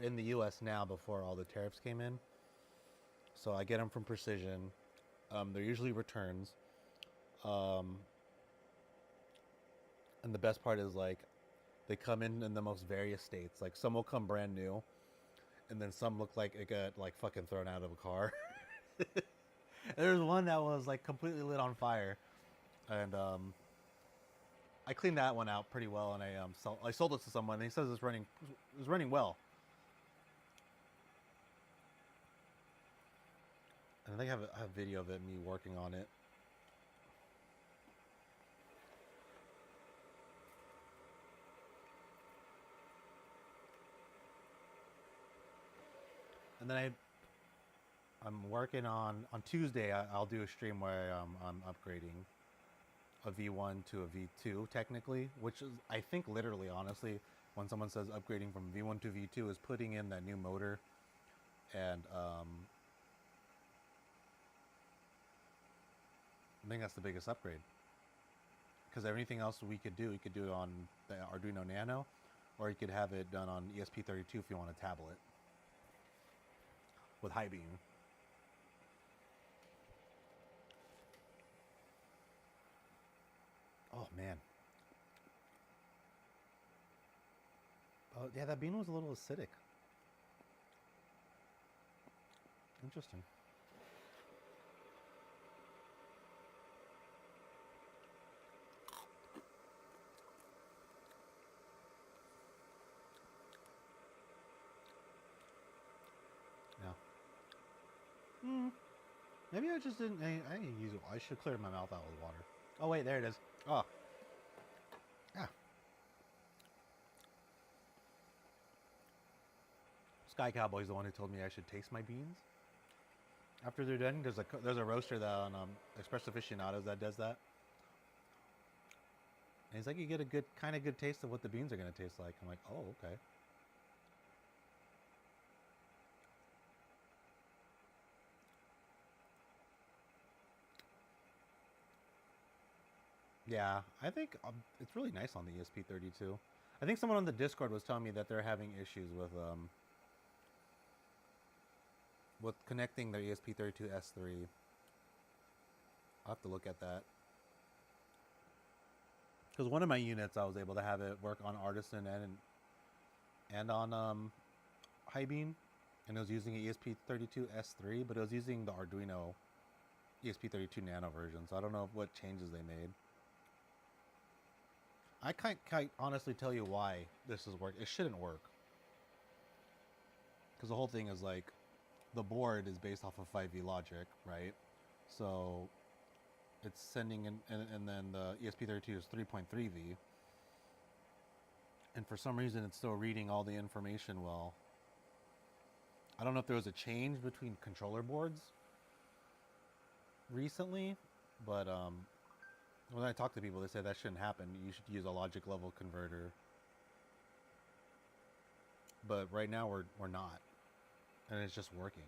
S1: in the U.S. now before all the tariffs came in. So I get them from Precision. They're usually returns. And the best part is, like, they come in the most various states. Like, some will come brand new, and then some look like it got, like, fucking thrown out of a car. There's one that was, like, completely lit on fire. And I cleaned that one out pretty well, and I sold it to someone, and he says it was running well. And I think I have a video of it, me working on it. And then I'm working on Tuesday. I'll do a stream where I'm upgrading a V1 to a V2 technically, which is, I think, literally, honestly, when someone says upgrading from V1 to V2 is putting in that new motor and I think that's the biggest upgrade. Because everything else we could do it on the Arduino Nano, or you could have it done on ESP32 if you want a tablet with Hibean. Oh man. Oh yeah, that bean was a little acidic. Interesting. Yeah. Maybe I just didn't. I didn't use it. I should clear my mouth out with water. Oh wait, there it is. Oh. Yeah. Sky Cowboy's the one who told me I should taste my beans after they're done. There's a roaster that on Espresso Aficionados that does that. And he's like, you get a good taste of what the beans are gonna taste like. I'm like, oh okay. Yeah, I think it's really nice on the ESP32. I think someone on the Discord was telling me that they're having issues with connecting their ESP32S3. I'll have to look at that. Because one of my units, I was able to have it work on Artisan and on Hibean, and it was using an ESP32S3, but it was using the Arduino ESP32 Nano version, so I don't know what changes they made. I can't honestly tell you why this is work. It shouldn't work. Because the whole thing is like, the board is based off of 5V logic, right? So it's sending in, and then the ESP32 is 3.3V. And for some reason, it's still reading all the information well. I don't know if there was a change between controller boards recently, but when I talk to people, they say that shouldn't happen. You should use a logic level converter. But right now we're not, and it's just working.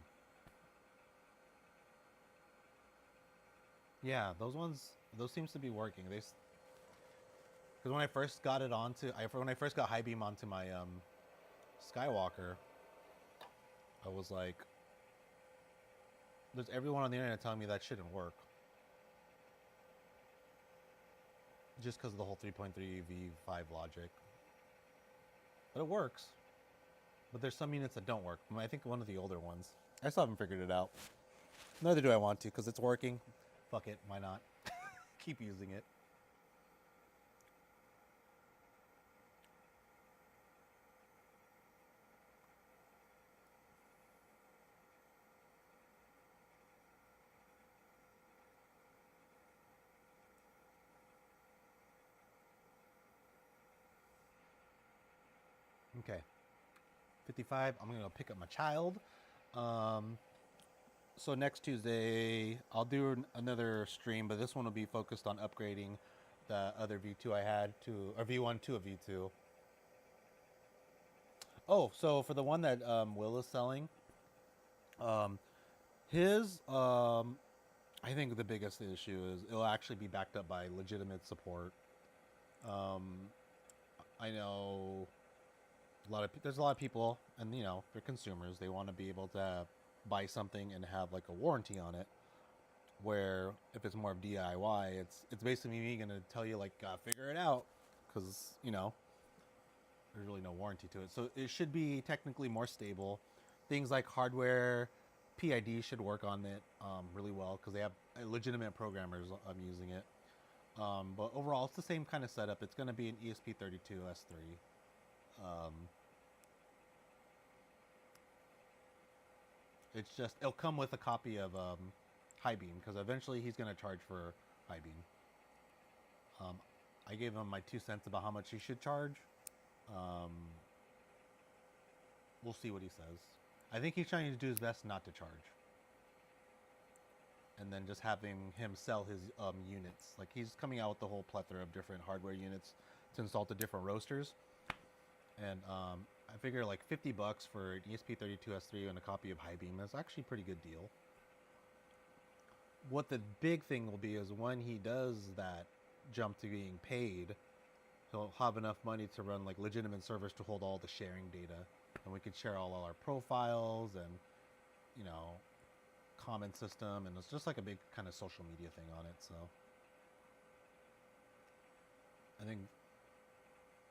S1: Yeah, those seems to be working. Because when I first got when I first got Hibeam onto my Skywalker, I was like, there's everyone on the internet telling me that shouldn't work. Just because of the whole 3.3V5 logic. But it works. But there's some units that don't work. I think one of the older ones. I still haven't figured it out. Neither do I want to, because it's working. Fuck it, why not? Keep using it. Okay. 55, I'm going to pick up my child. So next Tuesday, I'll do another stream, but this one will be focused on upgrading the other V2 I had to, or V1 to a V2. Oh, so for the one that Will is selling, I think the biggest issue is it'll actually be backed up by legitimate support. I know there's a lot of people, and they're consumers. They want to be able to buy something and have like a warranty on it. Where if it's more of DIY, it's basically me gonna tell you like figure it out, because there's really no warranty to it. So it should be technically more stable. Things like hardware, PID should work on it really well, because they have legitimate programmers using it. But overall, it's the same kind of setup. It's going to be an ESP32S3. It's just, it'll come with a copy of Hibean, because eventually he's going to charge for Hibean. I gave him my 2 cents about how much he should charge. We'll see what he says. I think he's trying to do his best not to charge. And then just having him sell his units. Like, he's coming out with the whole plethora of different hardware units to install to different roasters. And I figure like $50 for an ESP32S3 and a copy of Hibeam is actually a pretty good deal. what the big thing will be is when he does that jump to being paid, he'll have enough money to run like legitimate servers to hold all the sharing data, and we can share all our profiles and you know comment system, and it's just like a big kind of social media thing on it. So I think,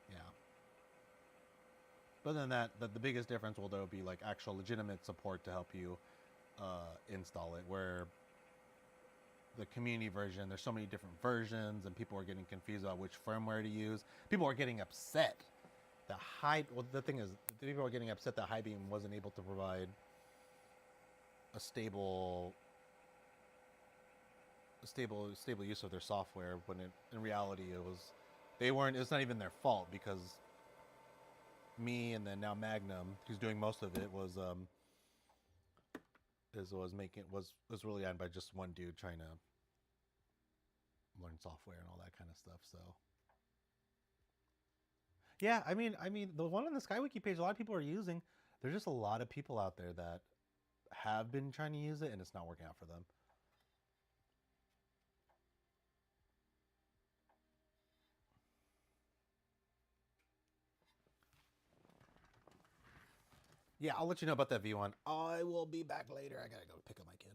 S1: yeah. But then the biggest difference will though be like actual legitimate support to help you install it. Where the community version, there's so many different versions, and people are getting confused about which firmware to use. People are getting upset that well, the thing is, people are getting upset that Hibean wasn't able to provide a stable use of their software, when in reality it was, they weren't. It's not even their fault, because me and then now Magnum, who's doing most of it, was really on by just one dude trying to learn software and all that kind of stuff. So yeah, I mean the one on the SkyWiki page, a lot of people are using. There's just a lot of people out there that have been trying to use it and it's not working out for them. Yeah, I'll let you know about that V1. I will be back later. I gotta go pick up my kid.